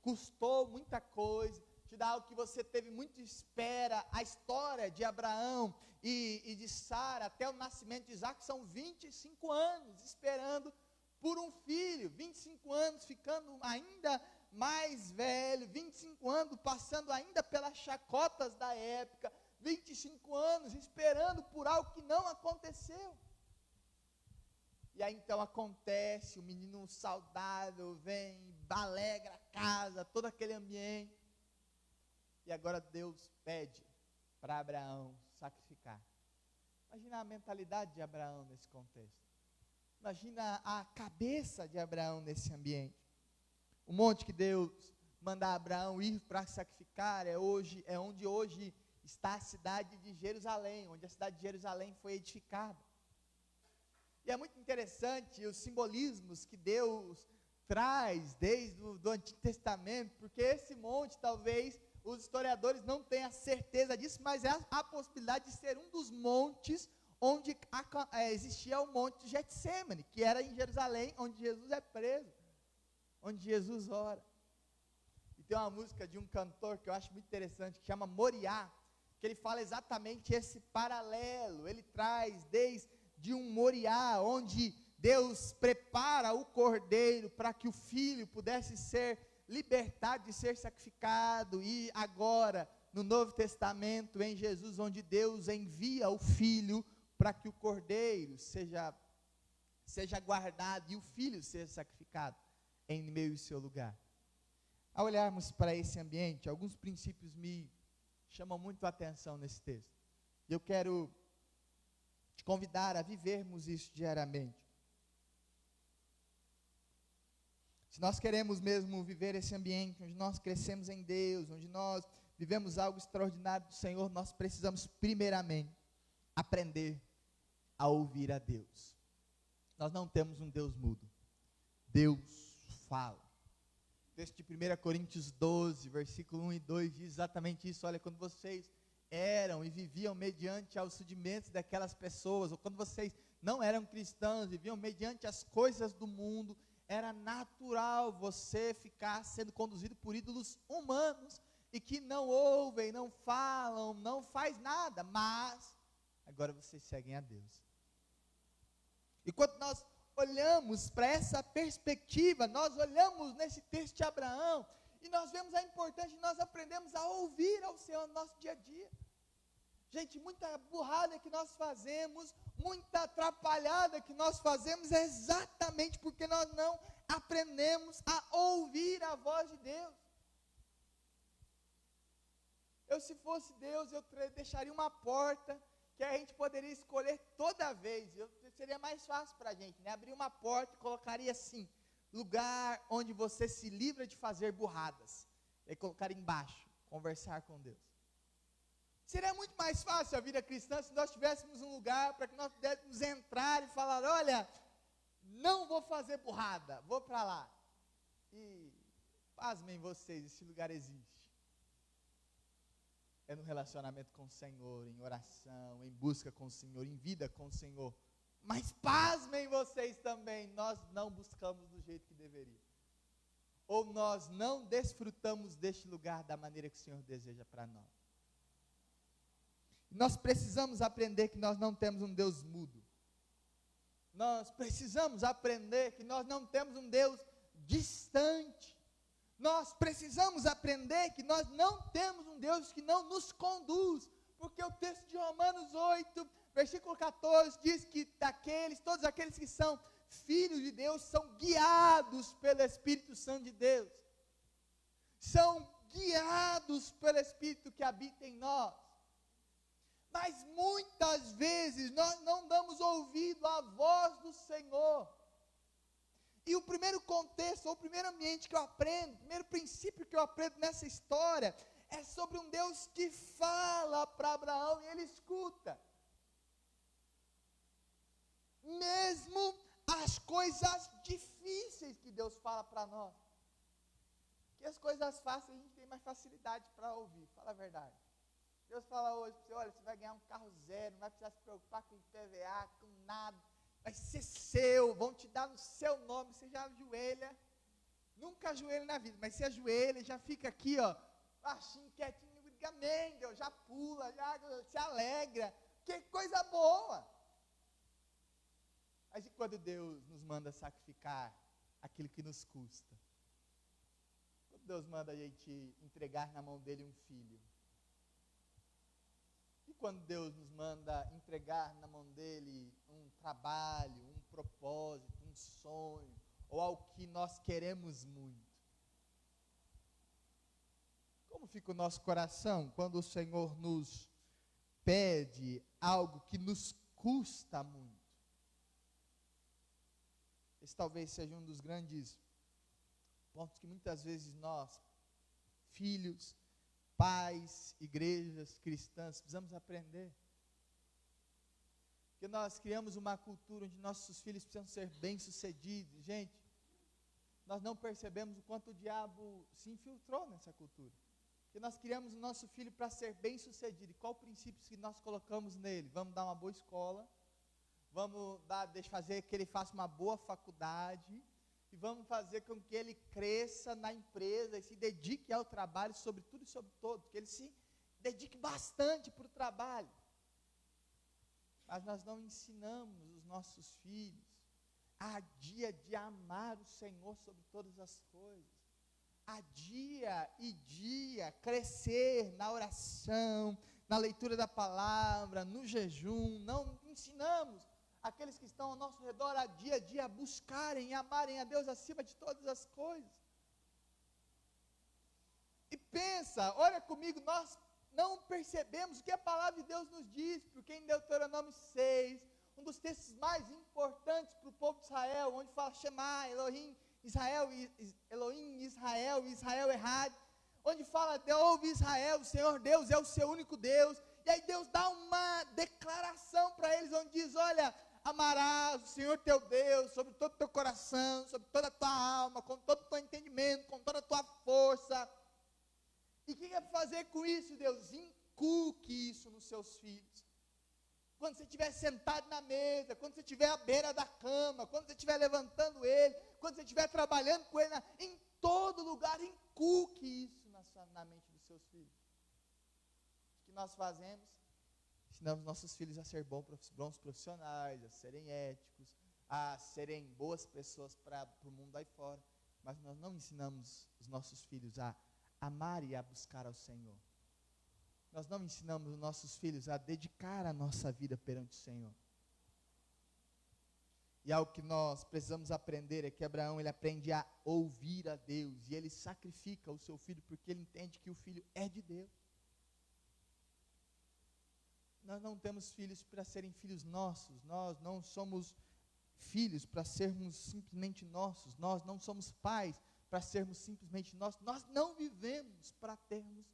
custou muita coisa, te dá algo que você teve muita espera. A história de Abraão e de Sara, até o nascimento de Isaac, são 25 anos esperando por um filho, 25 anos ficando ainda mais velho, 25 anos passando ainda pelas chacotas da época, 25 anos esperando por algo que não aconteceu. E aí então acontece, o menino saudável vem, alegra a casa, todo aquele ambiente. E agora Deus pede para Abraão sacrificar. Imagina a mentalidade de Abraão nesse contexto. Imagina a cabeça de Abraão nesse ambiente. O monte que Deus manda Abraão ir para sacrificar é onde hoje está a cidade de Jerusalém, onde a cidade de Jerusalém foi edificada. E é muito interessante os simbolismos que Deus traz desde o Antigo Testamento, porque esse monte, talvez os historiadores não tenham certeza disso, mas é a possibilidade de ser um dos montes onde existia o monte de Getsêmani, que era em Jerusalém, onde Jesus é preso, onde Jesus ora. E tem uma música de um cantor que eu acho muito interessante, que chama Moriá, que ele fala exatamente esse paralelo. Ele traz desde um Moriá, onde Deus prepara o cordeiro para que o filho pudesse ser libertado de ser sacrificado, e agora no Novo Testamento, em Jesus, onde Deus envia o filho para que o cordeiro seja guardado e o filho seja sacrificado em meio ao seu lugar. Ao olharmos para esse ambiente, alguns princípios me chamam muito a atenção nesse texto. E eu quero te convidar a vivermos isso diariamente. Se nós queremos mesmo viver esse ambiente onde nós crescemos em Deus, onde nós vivemos algo extraordinário do Senhor, nós precisamos primeiramente aprender a ouvir a Deus. Nós não temos um Deus mudo. Deus fala. O texto de 1 Coríntios 12, versículo 1 e 2 diz exatamente isso. Olha, quando vocês eram e viviam mediante aos rudimentos daquelas pessoas, ou quando vocês não eram cristãos, viviam mediante as coisas do mundo, era natural você ficar sendo conduzido por ídolos humanos, e que não ouvem, não falam, não faz nada, mas agora vocês seguem a Deus. E quando nós olhamos para essa perspectiva, nós olhamos nesse texto de Abraão, e nós vemos a importância de nós aprendermos a ouvir ao Senhor no nosso dia a dia. Gente, muita burrada que nós fazemos, muita atrapalhada que nós fazemos, é exatamente porque nós não aprendemos a ouvir a voz de Deus. Se fosse Deus, eu deixaria uma porta que a gente poderia escolher toda vez. Seria mais fácil para a gente, né? Abrir uma porta e colocaria assim: lugar onde você se livra de fazer burradas. E colocaria embaixo: conversar com Deus. Seria muito mais fácil a vida cristã se nós tivéssemos um lugar para que nós pudéssemos entrar e falar: olha, não vou fazer burrada, vou para lá. E pasmem vocês, esse lugar existe. É no relacionamento com o Senhor, em oração, em busca com o Senhor, em vida com o Senhor. Mas pasmem vocês também, nós não buscamos do jeito que deveria. Ou nós não desfrutamos deste lugar da maneira que o Senhor deseja para nós. Nós precisamos aprender que nós não temos um Deus mudo. Nós precisamos aprender que nós não temos um Deus distante. Nós precisamos aprender que nós não temos um Deus que não nos conduz. Porque o texto de Romanos 8, versículo 14, diz que todos aqueles que são filhos de Deus são guiados pelo Espírito Santo de Deus. São guiados pelo Espírito que habita em nós. Mas muitas vezes nós não damos ouvido à voz do Senhor. E o primeiro contexto, ou o primeiro ambiente que eu aprendo, o primeiro princípio que eu aprendo nessa história, é sobre um Deus que fala para Abraão e ele escuta. Mesmo as coisas difíceis que Deus fala para nós. Porque as coisas fáceis a gente tem mais facilidade para ouvir, fala a verdade. Deus fala hoje para você, olha, você vai ganhar um carro zero, não vai precisar se preocupar com IPVA, com nada, vai ser seu, vão te dar no seu nome, você já ajoelha, nunca ajoelha na vida, mas você ajoelha, já fica aqui, ó, baixinho, quietinho, amém, Deus, já pula, já se alegra, que coisa boa. Mas e quando Deus nos manda sacrificar aquilo que nos custa? Quando Deus manda a gente entregar na mão dele um filho? E quando Deus nos manda entregar na mão dele um trabalho, um propósito, um sonho, ou algo que nós queremos muito? Como fica o nosso coração quando o Senhor nos pede algo que nos custa muito? Esse talvez seja um dos grandes pontos que muitas vezes nós, filhos, pais, igrejas cristãs, precisamos aprender. Porque nós criamos uma cultura onde nossos filhos precisam ser bem-sucedidos. Gente, nós não percebemos o quanto o diabo se infiltrou nessa cultura. Porque nós criamos o nosso filho para ser bem-sucedido. E qual o princípio que nós colocamos nele? Vamos dar uma boa escola, deixa fazer que ele faça uma boa faculdade, e vamos fazer com que ele cresça na empresa e se dedique ao trabalho sobre tudo e sobre todos, que ele se dedique bastante para o trabalho. Mas nós não ensinamos os nossos filhos a dia de amar o Senhor sobre todas as coisas, a dia e dia crescer na oração, na leitura da palavra, no jejum. Não ensinamos aqueles que estão ao nosso redor a dia a buscarem e amarem a Deus acima de todas as coisas. E pensa, olha comigo, nós não percebemos o que a palavra de Deus nos diz, porque em Deuteronômio 6, um dos textos mais importantes para o povo de Israel, onde fala Shema, Elohim, Israel, Israel Errad, onde fala, ouve Israel, o Senhor Deus é o seu único Deus. E aí Deus dá uma declaração para eles, onde diz, olha, amarás o Senhor teu Deus sobre todo o teu coração, sobre toda a tua alma, com todo o teu entendimento, com toda a tua força. E o que é fazer com isso, Deus? Inculque isso nos seus filhos. Quando você estiver sentado na mesa, quando você estiver à beira da cama, quando você estiver levantando ele, quando você estiver trabalhando com ele, em todo lugar, inculque isso na mente dos seus filhos. O que nós fazemos? Ensinamos nossos filhos a ser bons profissionais, a serem éticos, a serem boas pessoas para o mundo aí fora. Mas nós não ensinamos os nossos filhos a amar e a buscar ao Senhor. Nós não ensinamos os nossos filhos a dedicar a nossa vida perante o Senhor. E algo que nós precisamos aprender é que Abraão, ele aprende a ouvir a Deus, e ele sacrifica o seu filho porque ele entende que o filho é de Deus. Nós não temos filhos para serem filhos nossos, nós não somos filhos para sermos simplesmente nossos, nós não somos pais para sermos simplesmente nossos, nós não vivemos para termos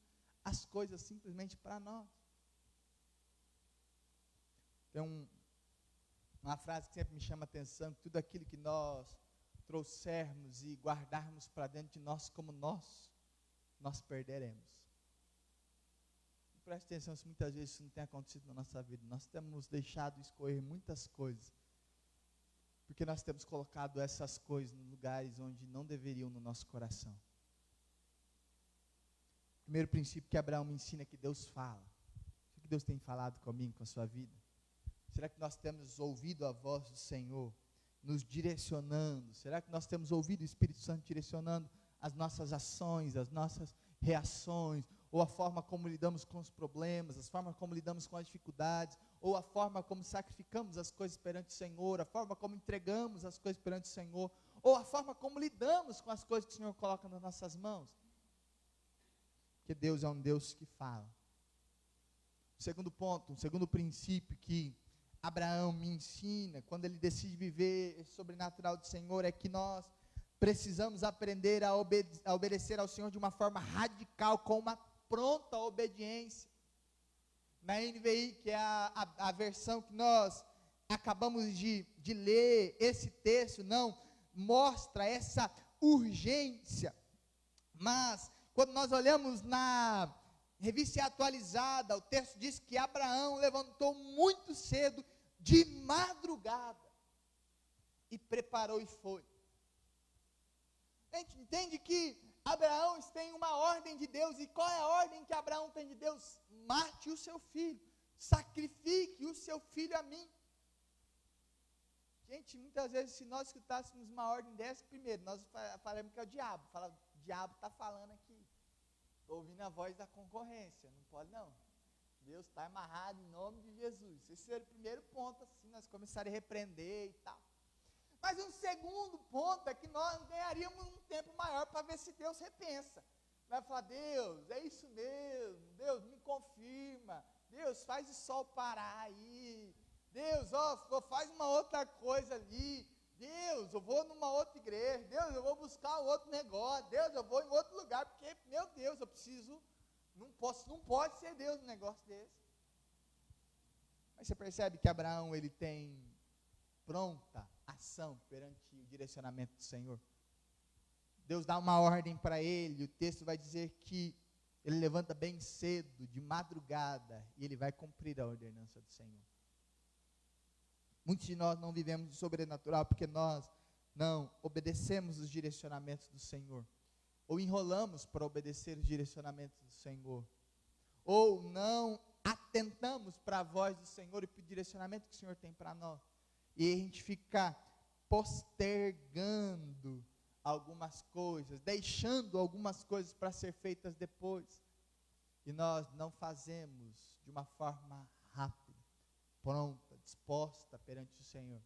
as coisas simplesmente para nós. Tem uma frase que sempre me chama a atenção, que tudo aquilo que nós trouxermos e guardarmos para dentro de nós como nós perderemos. Preste atenção se muitas vezes isso não tem acontecido na nossa vida. Nós temos deixado escorrer muitas coisas, porque nós temos colocado essas coisas em lugares onde não deveriam no nosso coração. O primeiro princípio que Abraão me ensina é que Deus fala. O que Deus tem falado comigo, com a sua vida? Será que nós temos ouvido a voz do Senhor nos direcionando? Será que nós temos ouvido o Espírito Santo direcionando as nossas ações, as nossas reações, ou a forma como lidamos com os problemas, a forma como lidamos com as dificuldades, ou a forma como sacrificamos as coisas perante o Senhor, a forma como entregamos as coisas perante o Senhor, ou a forma como lidamos com as coisas que o Senhor coloca nas nossas mãos? Porque Deus é um Deus que fala. O segundo ponto, o segundo princípio que Abraão me ensina, quando ele decide viver esse sobrenatural do Senhor, é que nós precisamos aprender a obedecer ao Senhor de uma forma radical, com uma pronta obediência. Na NVI, que é a versão que nós acabamos de ler, esse texto não mostra essa urgência, mas quando nós olhamos na Revista Atualizada, o texto diz que Abraão levantou muito cedo, de madrugada, e preparou e foi. A gente entende que Abraão tem uma ordem de Deus, e qual é a ordem que Abraão tem de Deus? Mate o seu filho, sacrifique o seu filho a mim. Gente, muitas vezes, se nós escutássemos uma ordem dessa, primeiro, nós falamos que é o diabo, o diabo está falando aqui, estou ouvindo a voz da concorrência, não pode não, Deus está amarrado em nome de Jesus. Esse seria o primeiro ponto, assim, nós começaríamos a repreender e tal. Mas um segundo ponto é que nós ganharíamos um tempo maior para ver se Deus repensa. Vai falar, Deus, é isso mesmo, Deus me confirma, Deus faz o sol parar aí, Deus, faz uma outra coisa ali, Deus, eu vou numa outra igreja, Deus, eu vou buscar outro negócio, Deus, eu vou em outro lugar, porque, meu Deus, eu preciso, não pode ser Deus um negócio desse. Mas você percebe que Abraão, ele tem pronta ação perante o direcionamento do Senhor. Deus dá uma ordem para ele, o texto vai dizer que ele levanta bem cedo, de madrugada, e ele vai cumprir a ordenança do Senhor. Muitos de nós não vivemos o sobrenatural porque nós não obedecemos os direcionamentos do Senhor, ou enrolamos para obedecer os direcionamentos do Senhor, ou não atentamos para a voz do Senhor e para o direcionamento que o Senhor tem para nós, e a gente fica postergando algumas coisas, deixando algumas coisas para ser feitas depois, e nós não fazemos de uma forma rápida, pronta, disposta perante o Senhor.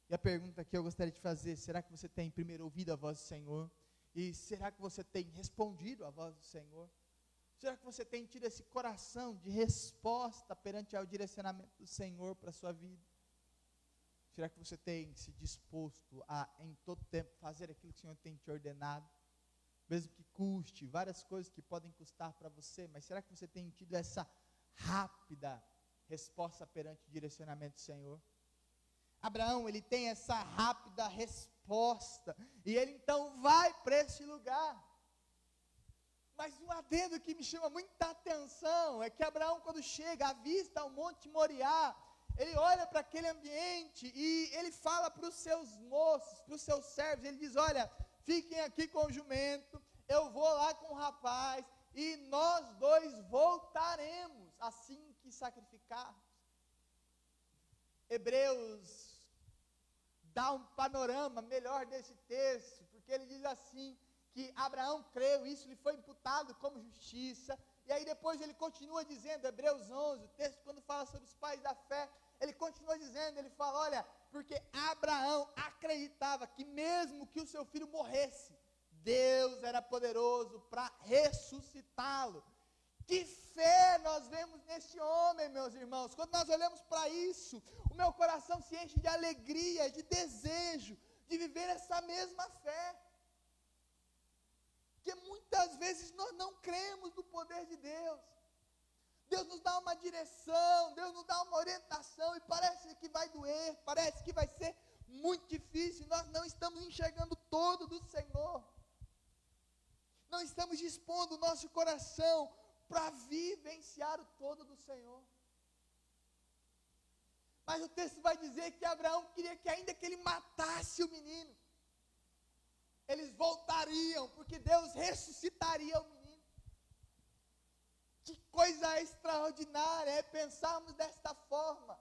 E a pergunta que eu gostaria de fazer, será que você tem primeiro ouvido a voz do Senhor? E será que você tem respondido à voz do Senhor? Será que você tem tido esse coração de resposta perante ao direcionamento do Senhor para a sua vida? Será que você tem se disposto a, em todo tempo, fazer aquilo que o Senhor tem te ordenado? Mesmo que custe, várias coisas que podem custar para você, mas será que você tem tido essa rápida resposta perante o direcionamento do Senhor? Abraão, ele tem essa rápida resposta, e ele então vai para esse lugar. Mas um adendo que me chama muita atenção, é que Abraão, quando chega, avista o Monte Moriá, ele olha para aquele ambiente, e ele fala para os seus moços, para os seus servos, ele diz, olha, fiquem aqui com o jumento, eu vou lá com o rapaz, e nós dois voltaremos, assim que sacrificarmos. Hebreus dá um panorama melhor desse texto, porque ele diz assim, que Abraão creu, isso lhe foi imputado como justiça, e aí depois ele continua dizendo, Hebreus 11, o texto quando fala sobre os pais da fé, ele continua dizendo, ele fala, olha, porque Abraão acreditava que mesmo que o seu filho morresse, Deus era poderoso para ressuscitá-lo. Que fé nós vemos neste homem, meus irmãos. Quando nós olhamos para isso, o meu coração se enche de alegria, de desejo, de viver essa mesma fé. Porque muitas vezes nós não cremos no poder de Deus. Deus nos dá uma direção, Deus nos dá uma orientação, e parece que vai doer, parece que vai ser muito difícil, e nós não estamos enxergando todo do Senhor. Não estamos dispondo o nosso coração para vivenciar o todo do Senhor. Mas o texto vai dizer que Abraão queria que ainda que ele matasse o menino, eles voltariam, porque Deus ressuscitaria o menino. Que coisa extraordinária é pensarmos desta forma.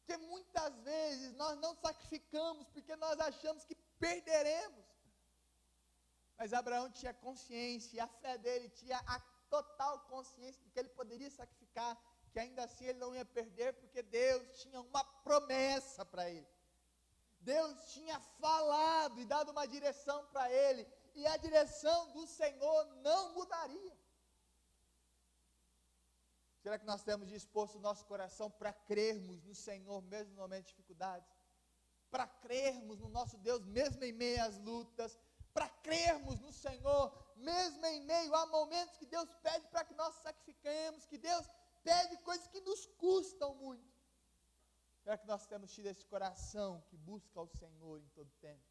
Porque muitas vezes nós não sacrificamos porque nós achamos que perderemos. Mas Abraão tinha consciência, e a fé dele tinha a total consciência de que ele poderia sacrificar, que ainda assim ele não ia perder, porque Deus tinha uma promessa para ele. Deus tinha falado e dado uma direção para ele, e a direção do Senhor não mudaria. Será que nós temos disposto o nosso coração para crermos no Senhor, mesmo no momento de dificuldades? Para crermos no nosso Deus, mesmo em meio às lutas? Para crermos no Senhor, mesmo em meio a momentos que Deus pede para que nós sacrifiquemos, que Deus pede coisas que nos custam muito? Será que nós temos tido esse coração que busca o Senhor em todo tempo?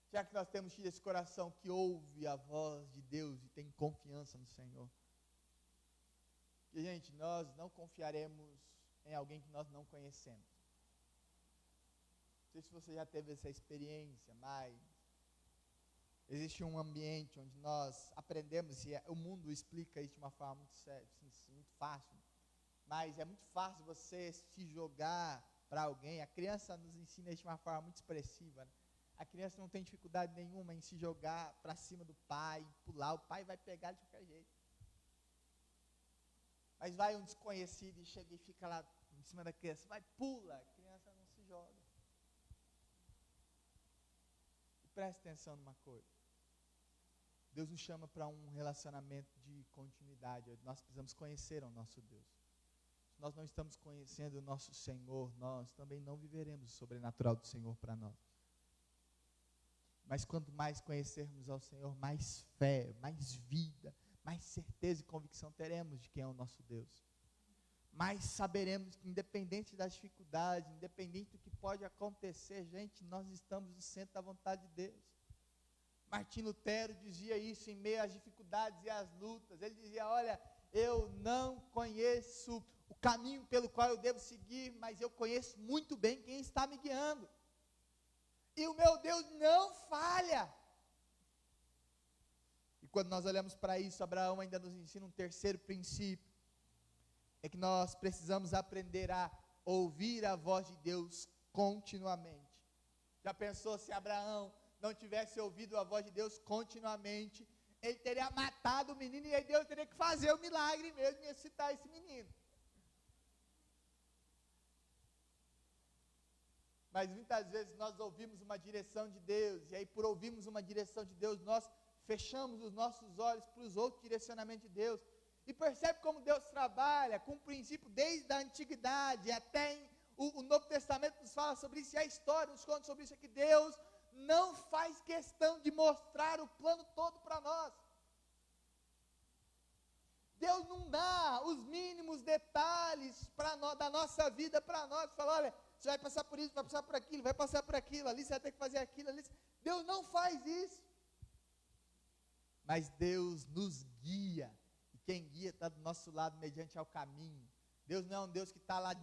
Será que nós temos tido esse coração que ouve a voz de Deus e tem confiança no Senhor? Porque, gente, nós não confiaremos em alguém que nós não conhecemos. Não sei se você já teve essa experiência, mas existe um ambiente onde nós aprendemos, e o mundo explica isso de uma forma muito séria, muito fácil, mas é muito fácil você se jogar para alguém. A criança nos ensina isso de uma forma muito expressiva, né? A criança não tem dificuldade nenhuma em se jogar para cima do pai, pular, o pai vai pegar de qualquer jeito. Mas vai um desconhecido e chega e fica lá em cima da criança, vai, pula, a criança não se joga. E preste atenção numa coisa, Deus nos chama para um relacionamento de continuidade, nós precisamos conhecer o nosso Deus. Se nós não estamos conhecendo o nosso Senhor, nós também não viveremos o sobrenatural do Senhor para nós. Mas quanto mais conhecermos ao Senhor, mais fé, mais vida, mais certeza e convicção teremos de quem é o nosso Deus. Mais saberemos que, independente das dificuldades, independente do que pode acontecer, gente, nós estamos no centro da vontade de Deus. Martim Lutero dizia isso em meio às dificuldades e às lutas. Ele dizia, olha, eu não conheço o caminho pelo qual eu devo seguir, mas eu conheço muito bem quem está me guiando. E o meu Deus não falha. E quando nós olhamos para isso, Abraão ainda nos ensina um terceiro princípio. É que nós precisamos aprender a ouvir a voz de Deus continuamente. Já pensou se Abraão não tivesse ouvido a voz de Deus continuamente, ele teria matado o menino e aí Deus teria que fazer o milagre mesmo e ressuscitar esse menino. Mas muitas vezes nós ouvimos uma direção de Deus, e aí por ouvirmos uma direção de Deus, nós fechamos os nossos olhos para os outros direcionamentos de Deus. E percebe como Deus trabalha com um princípio desde a antiguidade até o Novo Testamento nos fala sobre isso, e a história nos conta sobre isso, é que Deus não faz questão de mostrar o plano todo para nós. Deus não dá os mínimos detalhes da nossa vida para nós, fala, olha, você vai passar por isso, vai passar por aquilo, vai passar por aquilo, ali você vai ter que fazer aquilo, ali. Deus não faz isso. Mas Deus nos guia, e quem guia está do nosso lado mediante ao caminho. Deus não é um Deus que está lá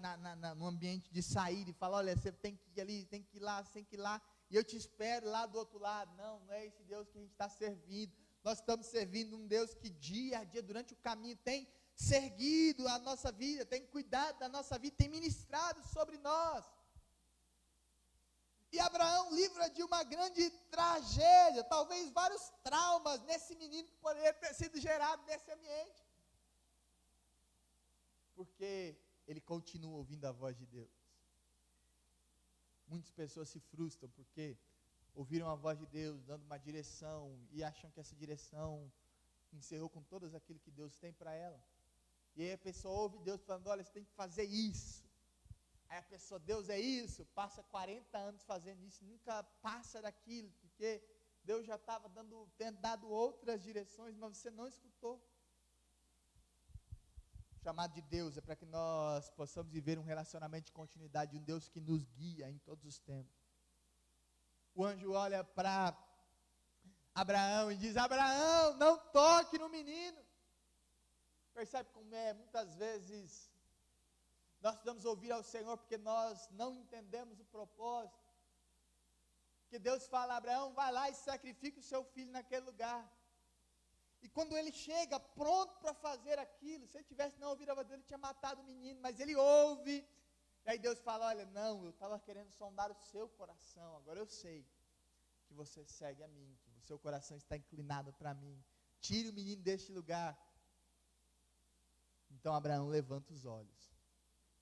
no ambiente de sair e fala, olha, você tem que ir ali, tem que ir lá, você tem que ir lá, e eu te espero lá do outro lado. Não, não é esse Deus que a gente está servindo. Nós estamos servindo um Deus que dia a dia, durante o caminho, tem seguido a nossa vida, tem cuidado da nossa vida, tem ministrado sobre nós. E Abraão livra de uma grande tragédia, talvez vários traumas nesse menino que poderia ter sido gerado nesse ambiente. Porque ele continua ouvindo a voz de Deus. Muitas pessoas se frustram porque ouviram a voz de Deus dando uma direção e acham que essa direção encerrou com todas aquilo que Deus tem para ela. E aí a pessoa ouve Deus falando, olha, você tem que fazer isso. Aí a pessoa, Deus é isso, passa 40 anos fazendo isso, nunca passa daquilo, porque Deus já estava tendo dado outras direções, mas você não escutou. O chamado de Deus é para que nós possamos viver um relacionamento de continuidade, um Deus que nos guia em todos os tempos. O anjo olha para Abraão e diz, Abraão, não toque no menino. Percebe como é, muitas vezes, nós precisamos ouvir ao Senhor porque nós não entendemos o propósito. Que Deus fala a Abraão, vai lá e sacrifique o seu filho naquele lugar. E quando ele chega pronto para fazer aquilo, se ele tivesse não ouvido a voz dele, ele tinha matado o menino, mas ele ouve. E aí Deus fala, olha, não, eu estava querendo sondar o seu coração, agora eu sei que você segue a mim, que o seu coração está inclinado para mim. Tire o menino deste lugar. Então Abraão levanta os olhos.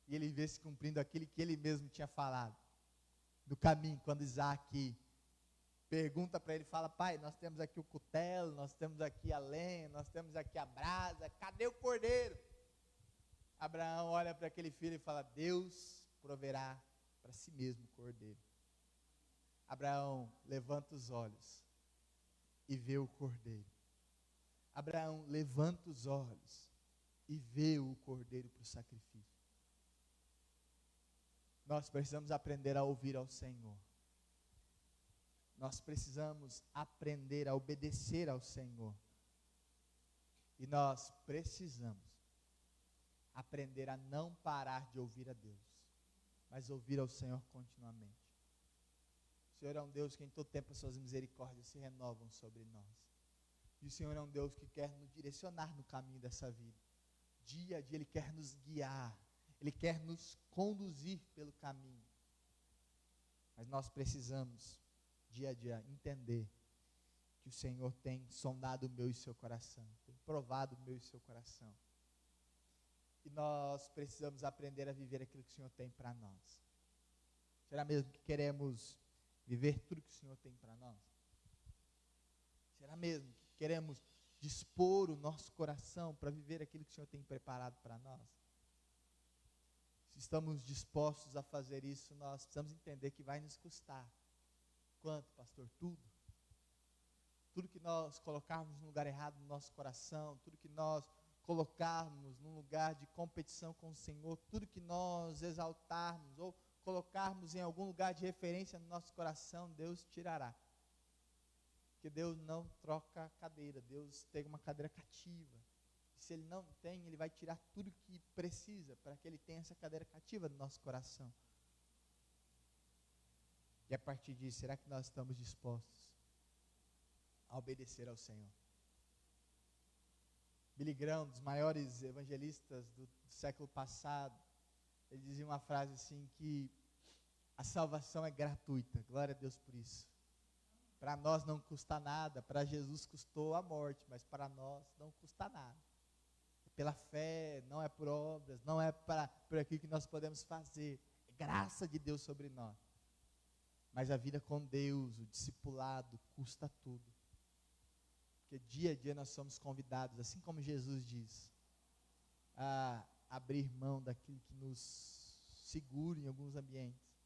E ele vê se cumprindo aquilo que ele mesmo tinha falado. Do caminho, quando Isaac pergunta para ele, fala, pai, nós temos aqui o cutelo, nós temos aqui a lenha, nós temos aqui a brasa, cadê o cordeiro? Abraão olha para aquele filho e fala, Deus proverá para si mesmo o cordeiro. Abraão levanta os olhos e vê o cordeiro. Abraão levanta os olhos e vê o cordeiro para o sacrifício. Nós precisamos aprender a ouvir ao Senhor. Nós precisamos aprender a obedecer ao Senhor. E nós precisamos aprender a não parar de ouvir a Deus, mas ouvir ao Senhor continuamente. O Senhor é um Deus que em todo tempo as suas misericórdias se renovam sobre nós. E o Senhor é um Deus que quer nos direcionar no caminho dessa vida. Dia a dia Ele quer nos guiar, Ele quer nos conduzir pelo caminho. Mas nós precisamos, dia a dia, entender que o Senhor tem sondado o meu e o seu coração, tem provado o meu e o seu coração. E nós precisamos aprender a viver aquilo que o Senhor tem para nós. Será mesmo que queremos viver tudo que o Senhor tem para nós? Será mesmo que queremos dispor o nosso coração para viver aquilo que o Senhor tem preparado para nós? Se estamos dispostos a fazer isso, nós precisamos entender que vai nos custar. Quanto, pastor? Tudo. Tudo que nós colocarmos no lugar errado no nosso coração, tudo que nós colocarmos num lugar de competição com o Senhor, tudo que nós exaltarmos ou colocarmos em algum lugar de referência no nosso coração, Deus tirará. Porque Deus não troca cadeira, Deus tem uma cadeira cativa. E se Ele não tem, Ele vai tirar tudo que precisa para que Ele tenha essa cadeira cativa no nosso coração. E a partir disso, será que nós estamos dispostos a obedecer ao Senhor? Billy Graham, um dos maiores evangelistas do século passado, ele dizia uma frase assim que a salvação é gratuita, glória a Deus por isso. Para nós não custa nada, para Jesus custou a morte, mas para nós não custa nada. É pela fé, não é por obras, não é por aquilo que nós podemos fazer, é graça de Deus sobre nós. Mas a vida com Deus, o discipulado, custa tudo. Porque dia a dia nós somos convidados, assim como Jesus diz, a abrir mão daquilo que nos segura em alguns ambientes,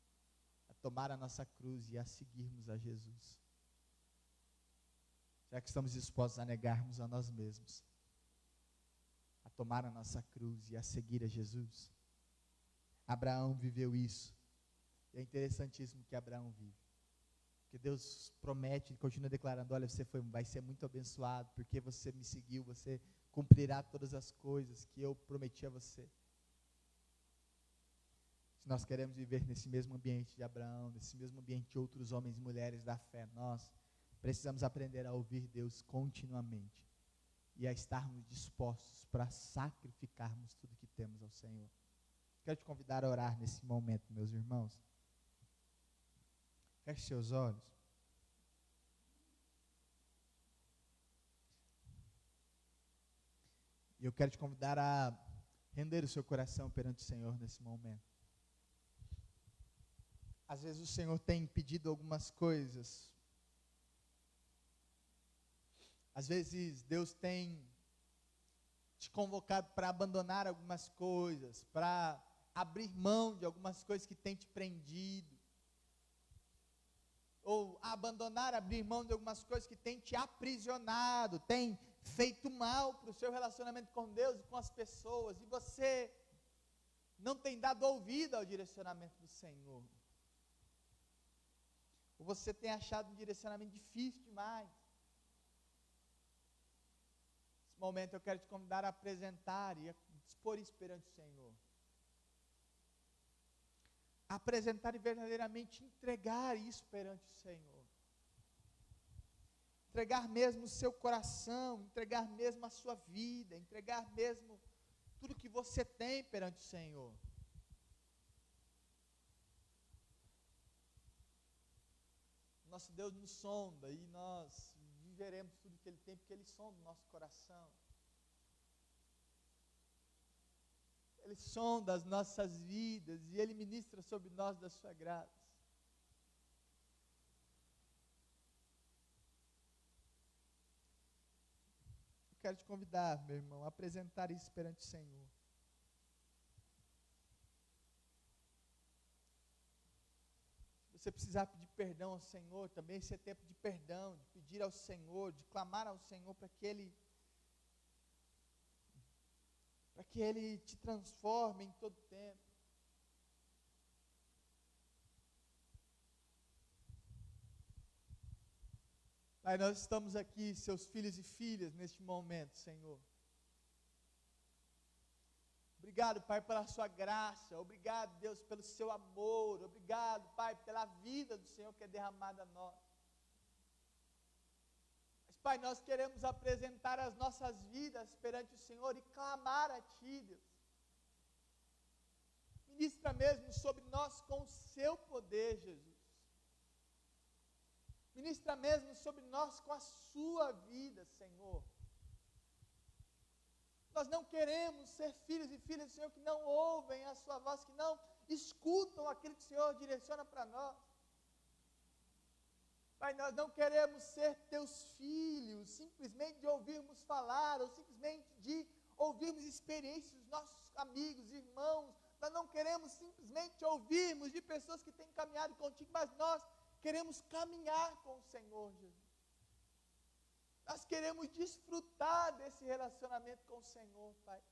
a tomar a nossa cruz e a seguirmos a Jesus. Será que estamos dispostos a negarmos a nós mesmos, a tomar a nossa cruz e a seguir a Jesus? Abraão viveu isso. E é interessantíssimo que Abraão vive. Porque Deus promete e continua declarando, olha, você vai ser muito abençoado, porque você me seguiu, você cumprirá todas as coisas que eu prometi a você. Se nós queremos viver nesse mesmo ambiente de Abraão, nesse mesmo ambiente de outros homens e mulheres da fé, nós precisamos aprender a ouvir Deus continuamente e a estarmos dispostos para sacrificarmos tudo que temos ao Senhor. Quero te convidar a orar nesse momento, meus irmãos. Feche seus olhos. E eu quero te convidar a render o seu coração perante o Senhor nesse momento. Às vezes o Senhor tem pedido algumas coisas. Às vezes Deus tem te convocado para abandonar algumas coisas, para abrir mão de algumas coisas que tem te prendido. Ou abandonar, abrir mão de algumas coisas que tem te aprisionado, tem feito mal para o seu relacionamento com Deus e com as pessoas, e você não tem dado ouvido ao direcionamento do Senhor. Ou você tem achado um direcionamento difícil demais. Nesse momento eu quero te convidar a apresentar e a dispor isso perante o Senhor. Apresentar e verdadeiramente entregar isso perante o Senhor. entregar mesmo o seu coração, entregar mesmo a sua vida, entregar mesmo tudo que você tem perante o Senhor. Nosso Deus nos sonda e nós viveremos tudo que Ele tem, porque Ele sonda o nosso coração. Ele sonda as nossas vidas e Ele ministra sobre nós da sua graça. Eu quero te convidar, meu irmão, a apresentar isso perante o Senhor. Se você precisar pedir perdão ao Senhor, também esse é tempo de perdão, de pedir ao Senhor, de clamar ao Senhor para que Ele te transforme em todo tempo. Pai, nós estamos aqui, seus filhos e filhas, neste momento, Senhor. Obrigado, Pai, pela sua graça. Obrigado, Deus, pelo seu amor. Obrigado, Pai, pela vida do Senhor que é derramada a nós. Mas, Pai, nós queremos apresentar as nossas vidas perante o Senhor e clamar a Ti, Deus. Ministra mesmo sobre nós com o seu poder, Jesus. Ministra mesmo sobre nós com a sua vida, Senhor. Nós não queremos ser filhos e filhas do Senhor que não ouvem a sua voz, que não escutam aquilo que o Senhor direciona para nós. Pai, nós não queremos ser teus filhos, simplesmente de ouvirmos falar, ou simplesmente de ouvirmos experiências dos nossos amigos, irmãos. Nós não queremos simplesmente ouvirmos de pessoas que têm caminhado contigo, mas nós queremos caminhar com o Senhor, Jesus. Nós queremos desfrutar desse relacionamento com o Senhor, Pai.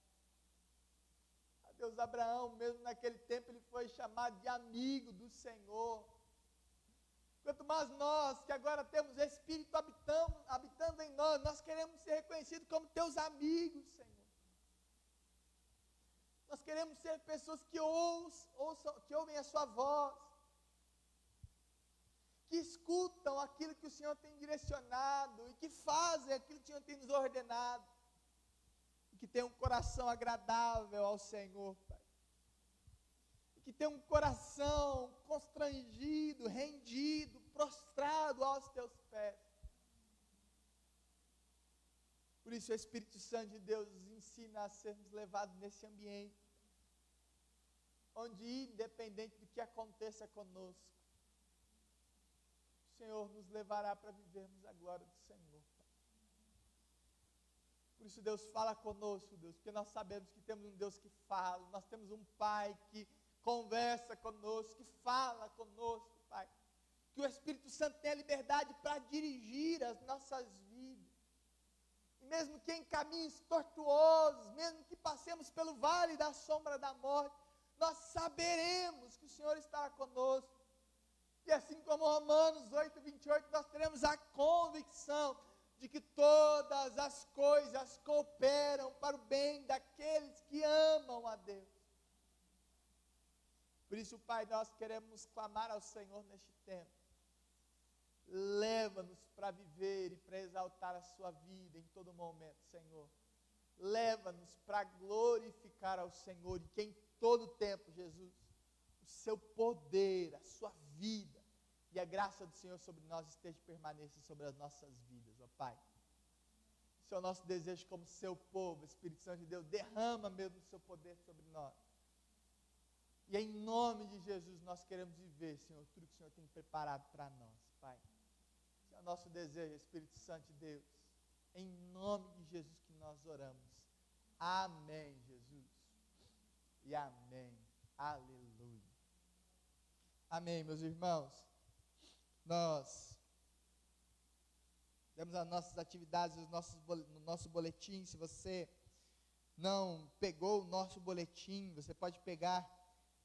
A Deus, Abraão, mesmo naquele tempo, ele foi chamado de amigo do Senhor. Quanto mais nós, que agora temos Espírito habitando em nós, nós queremos ser reconhecidos como teus amigos, Senhor. Nós queremos ser pessoas que ouvem a sua voz, que escutam aquilo que o Senhor tem direcionado e que fazem aquilo que o Senhor tem nos ordenado, e que tem um coração agradável ao Senhor, Pai, e que tem um coração constrangido, rendido, prostrado aos teus pés. Por isso o Espírito Santo de Deus nos ensina a sermos levados nesse ambiente, onde independente do que aconteça conosco, o Senhor nos levará para vivermos a glória do Senhor. Por isso Deus fala conosco, Deus, porque nós sabemos que temos um Deus que fala, nós temos um Pai que conversa conosco, que fala conosco, Pai. Que o Espírito Santo tenha liberdade para dirigir as nossas vidas. E mesmo que em caminhos tortuosos, mesmo que passemos pelo vale da sombra da morte, nós saberemos que o Senhor estará conosco. E assim como Romanos 8:28, nós teremos a convicção de que todas as coisas cooperam para o bem daqueles que amam a Deus. Por isso, Pai, nós queremos clamar ao Senhor neste tempo. Leva-nos para viver e para exaltar a sua vida em todo momento, Senhor. Leva-nos para glorificar ao Senhor e que em todo tempo, Jesus, o seu poder, a sua vida e a graça do Senhor sobre nós esteja e permaneça sobre as nossas vidas, ó Pai. Esse é o nosso desejo como seu povo, Espírito Santo de Deus, derrama mesmo o seu poder sobre nós. E em nome de Jesus nós queremos viver, Senhor, tudo que o Senhor tem preparado para nós, Pai. Esse é o nosso desejo, Espírito Santo de Deus. Em nome de Jesus que nós oramos. Amém, Jesus. E amém. Aleluia. Amém, meus irmãos. Nós temos as nossas atividades no nosso boletim. Se você não pegou o nosso boletim, você pode pegar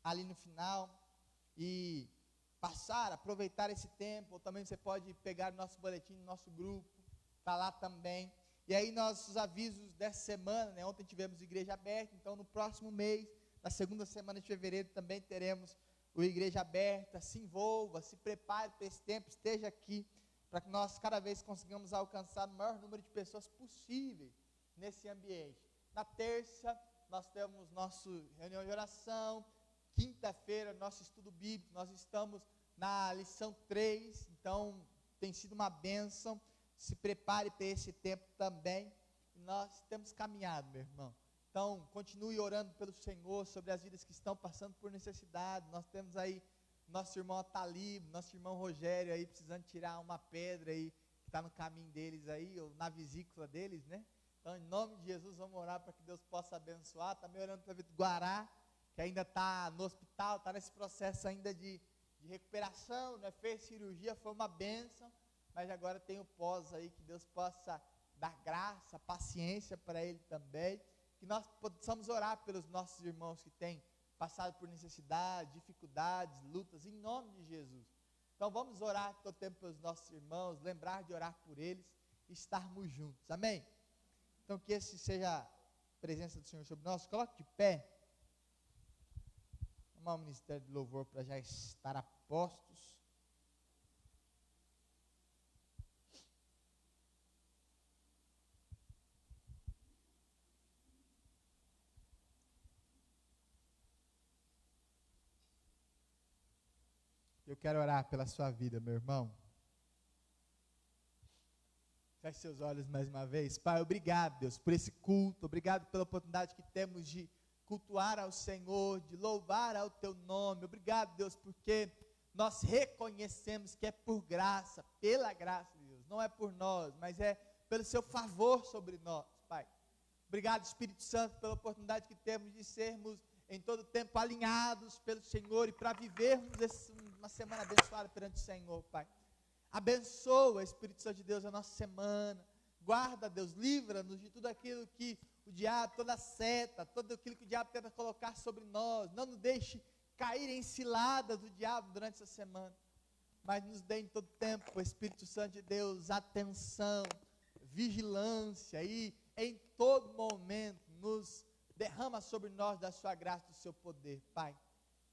ali no final e aproveitar esse tempo. Ou também você pode pegar o nosso boletim no nosso grupo, está lá também. E aí nossos avisos dessa semana, né? Ontem tivemos igreja aberta, então no próximo mês, na segunda semana de fevereiro, também teremos o Igreja Aberta. Se envolva, se prepare para esse tempo, esteja aqui. para que nós cada vez consigamos alcançar o maior número de pessoas possíveis nesse ambiente. Na terça, nós temos nossa reunião de oração. Quinta-feira, nosso estudo bíblico. Nós estamos na lição 3, então tem sido uma bênção. Se prepare para esse tempo também. Nós temos caminhado, meu irmão. Então, continue orando pelo Senhor sobre as vidas que estão passando por necessidade. Nós temos aí nosso irmão Atalib, nosso irmão Rogério aí precisando tirar uma pedra aí que está no caminho deles aí, ou na vesícula deles, né? Então, em nome de Jesus, vamos orar para que Deus possa abençoar. Também orando pela Vitor Guará, que ainda está no hospital, está nesse processo ainda de recuperação, né? Fez cirurgia, foi uma bênção, mas agora tem o pós aí, que Deus possa dar graça, paciência para ele também, que nós possamos orar pelos nossos irmãos que têm passado por necessidade, dificuldades, lutas, em nome de Jesus. Então vamos orar todo o tempo pelos nossos irmãos, lembrar de orar por eles e estarmos juntos, amém? Então que esse seja a presença do Senhor sobre nós. Coloque de pé. Vamos ao ministério de louvor para já estar a postos. Eu quero orar pela sua vida, meu irmão. Feche seus olhos mais uma vez. Pai, obrigado, Deus, por esse culto. Obrigado pela oportunidade que temos de cultuar ao Senhor, de louvar ao Teu nome. Obrigado, Deus, porque nós reconhecemos que é por graça, pela graça de Deus. Não é por nós, mas é pelo Seu favor sobre nós, Pai. Obrigado, Espírito Santo, pela oportunidade que temos de sermos em todo tempo alinhados pelo Senhor e para vivermos uma semana abençoada perante o Senhor, Pai. Abençoa, Espírito Santo de Deus, a nossa semana. Guarda, Deus, livra-nos de tudo aquilo que o diabo, toda seta, tudo aquilo que o diabo tenta colocar sobre nós. Não nos deixe cair em ciladas do diabo durante essa semana, mas nos dê em todo tempo, Espírito Santo de Deus, atenção, vigilância e em todo momento nos derrama sobre nós da sua graça, do seu poder, Pai.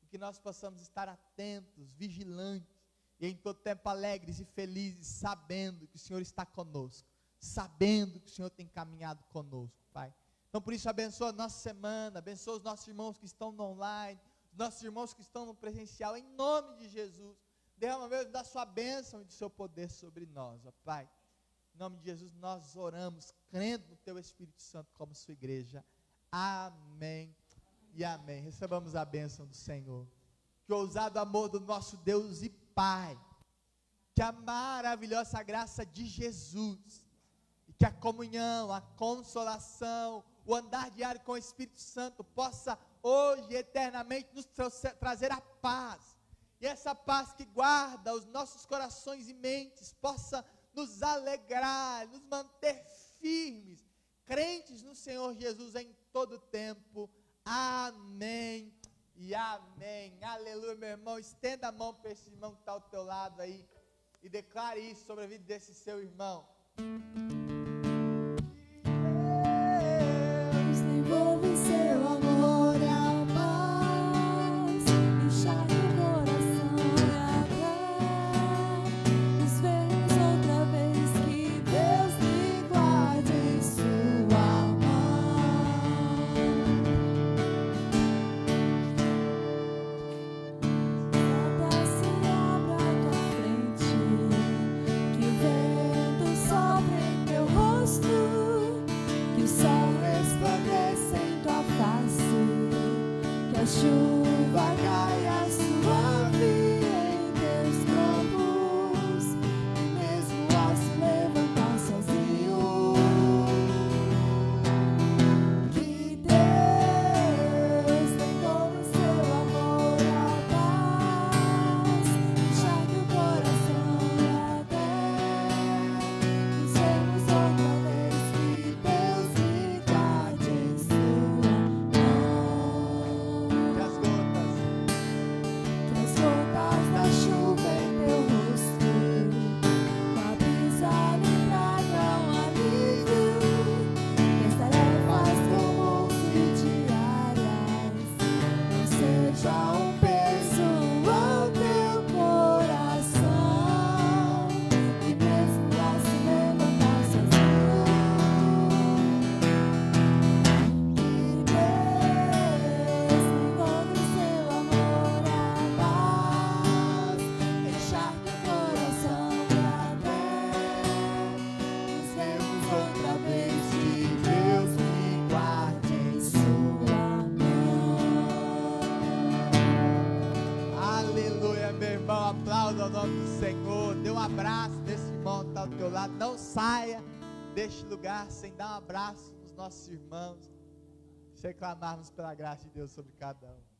E que nós possamos estar atentos, vigilantes, e em todo tempo alegres e felizes, sabendo que o Senhor está conosco, sabendo que o Senhor tem caminhado conosco, Pai. Então por isso abençoa a nossa semana, abençoa os nossos irmãos que estão no online, os nossos irmãos que estão no presencial, em nome de Jesus. Derrama mesmo da sua bênção e do seu poder sobre nós, ó Pai. Em nome de Jesus nós oramos, crendo no Teu Espírito Santo como sua igreja. Amém e amém. Recebamos a bênção do Senhor. Que o ousado amor do nosso Deus e Pai, que a maravilhosa graça de Jesus, e que a comunhão, a consolação, o andar diário com o Espírito Santo possa hoje e eternamente nos trazer a paz. E essa paz que guarda os nossos corações e mentes possa nos alegrar, nos manter firmes, crentes no Senhor Jesus em todo tempo. Amém e amém. Aleluia, meu irmão. Estenda a mão para esse irmão que está ao teu lado aí e declare isso sobre a vida desse seu irmão. Deus envolve seu amor e a paz, encharca o coração e até nos vermos outra vez. Que Deus lhe guarde em sua mão. Nada se abra à tua frente, que o vento sopre em Senhor. Dê um abraço nesse irmão que está do teu lado. Não saia deste lugar sem dar um abraço nos nossos irmãos. Se clamarmos pela graça de Deus sobre cada um.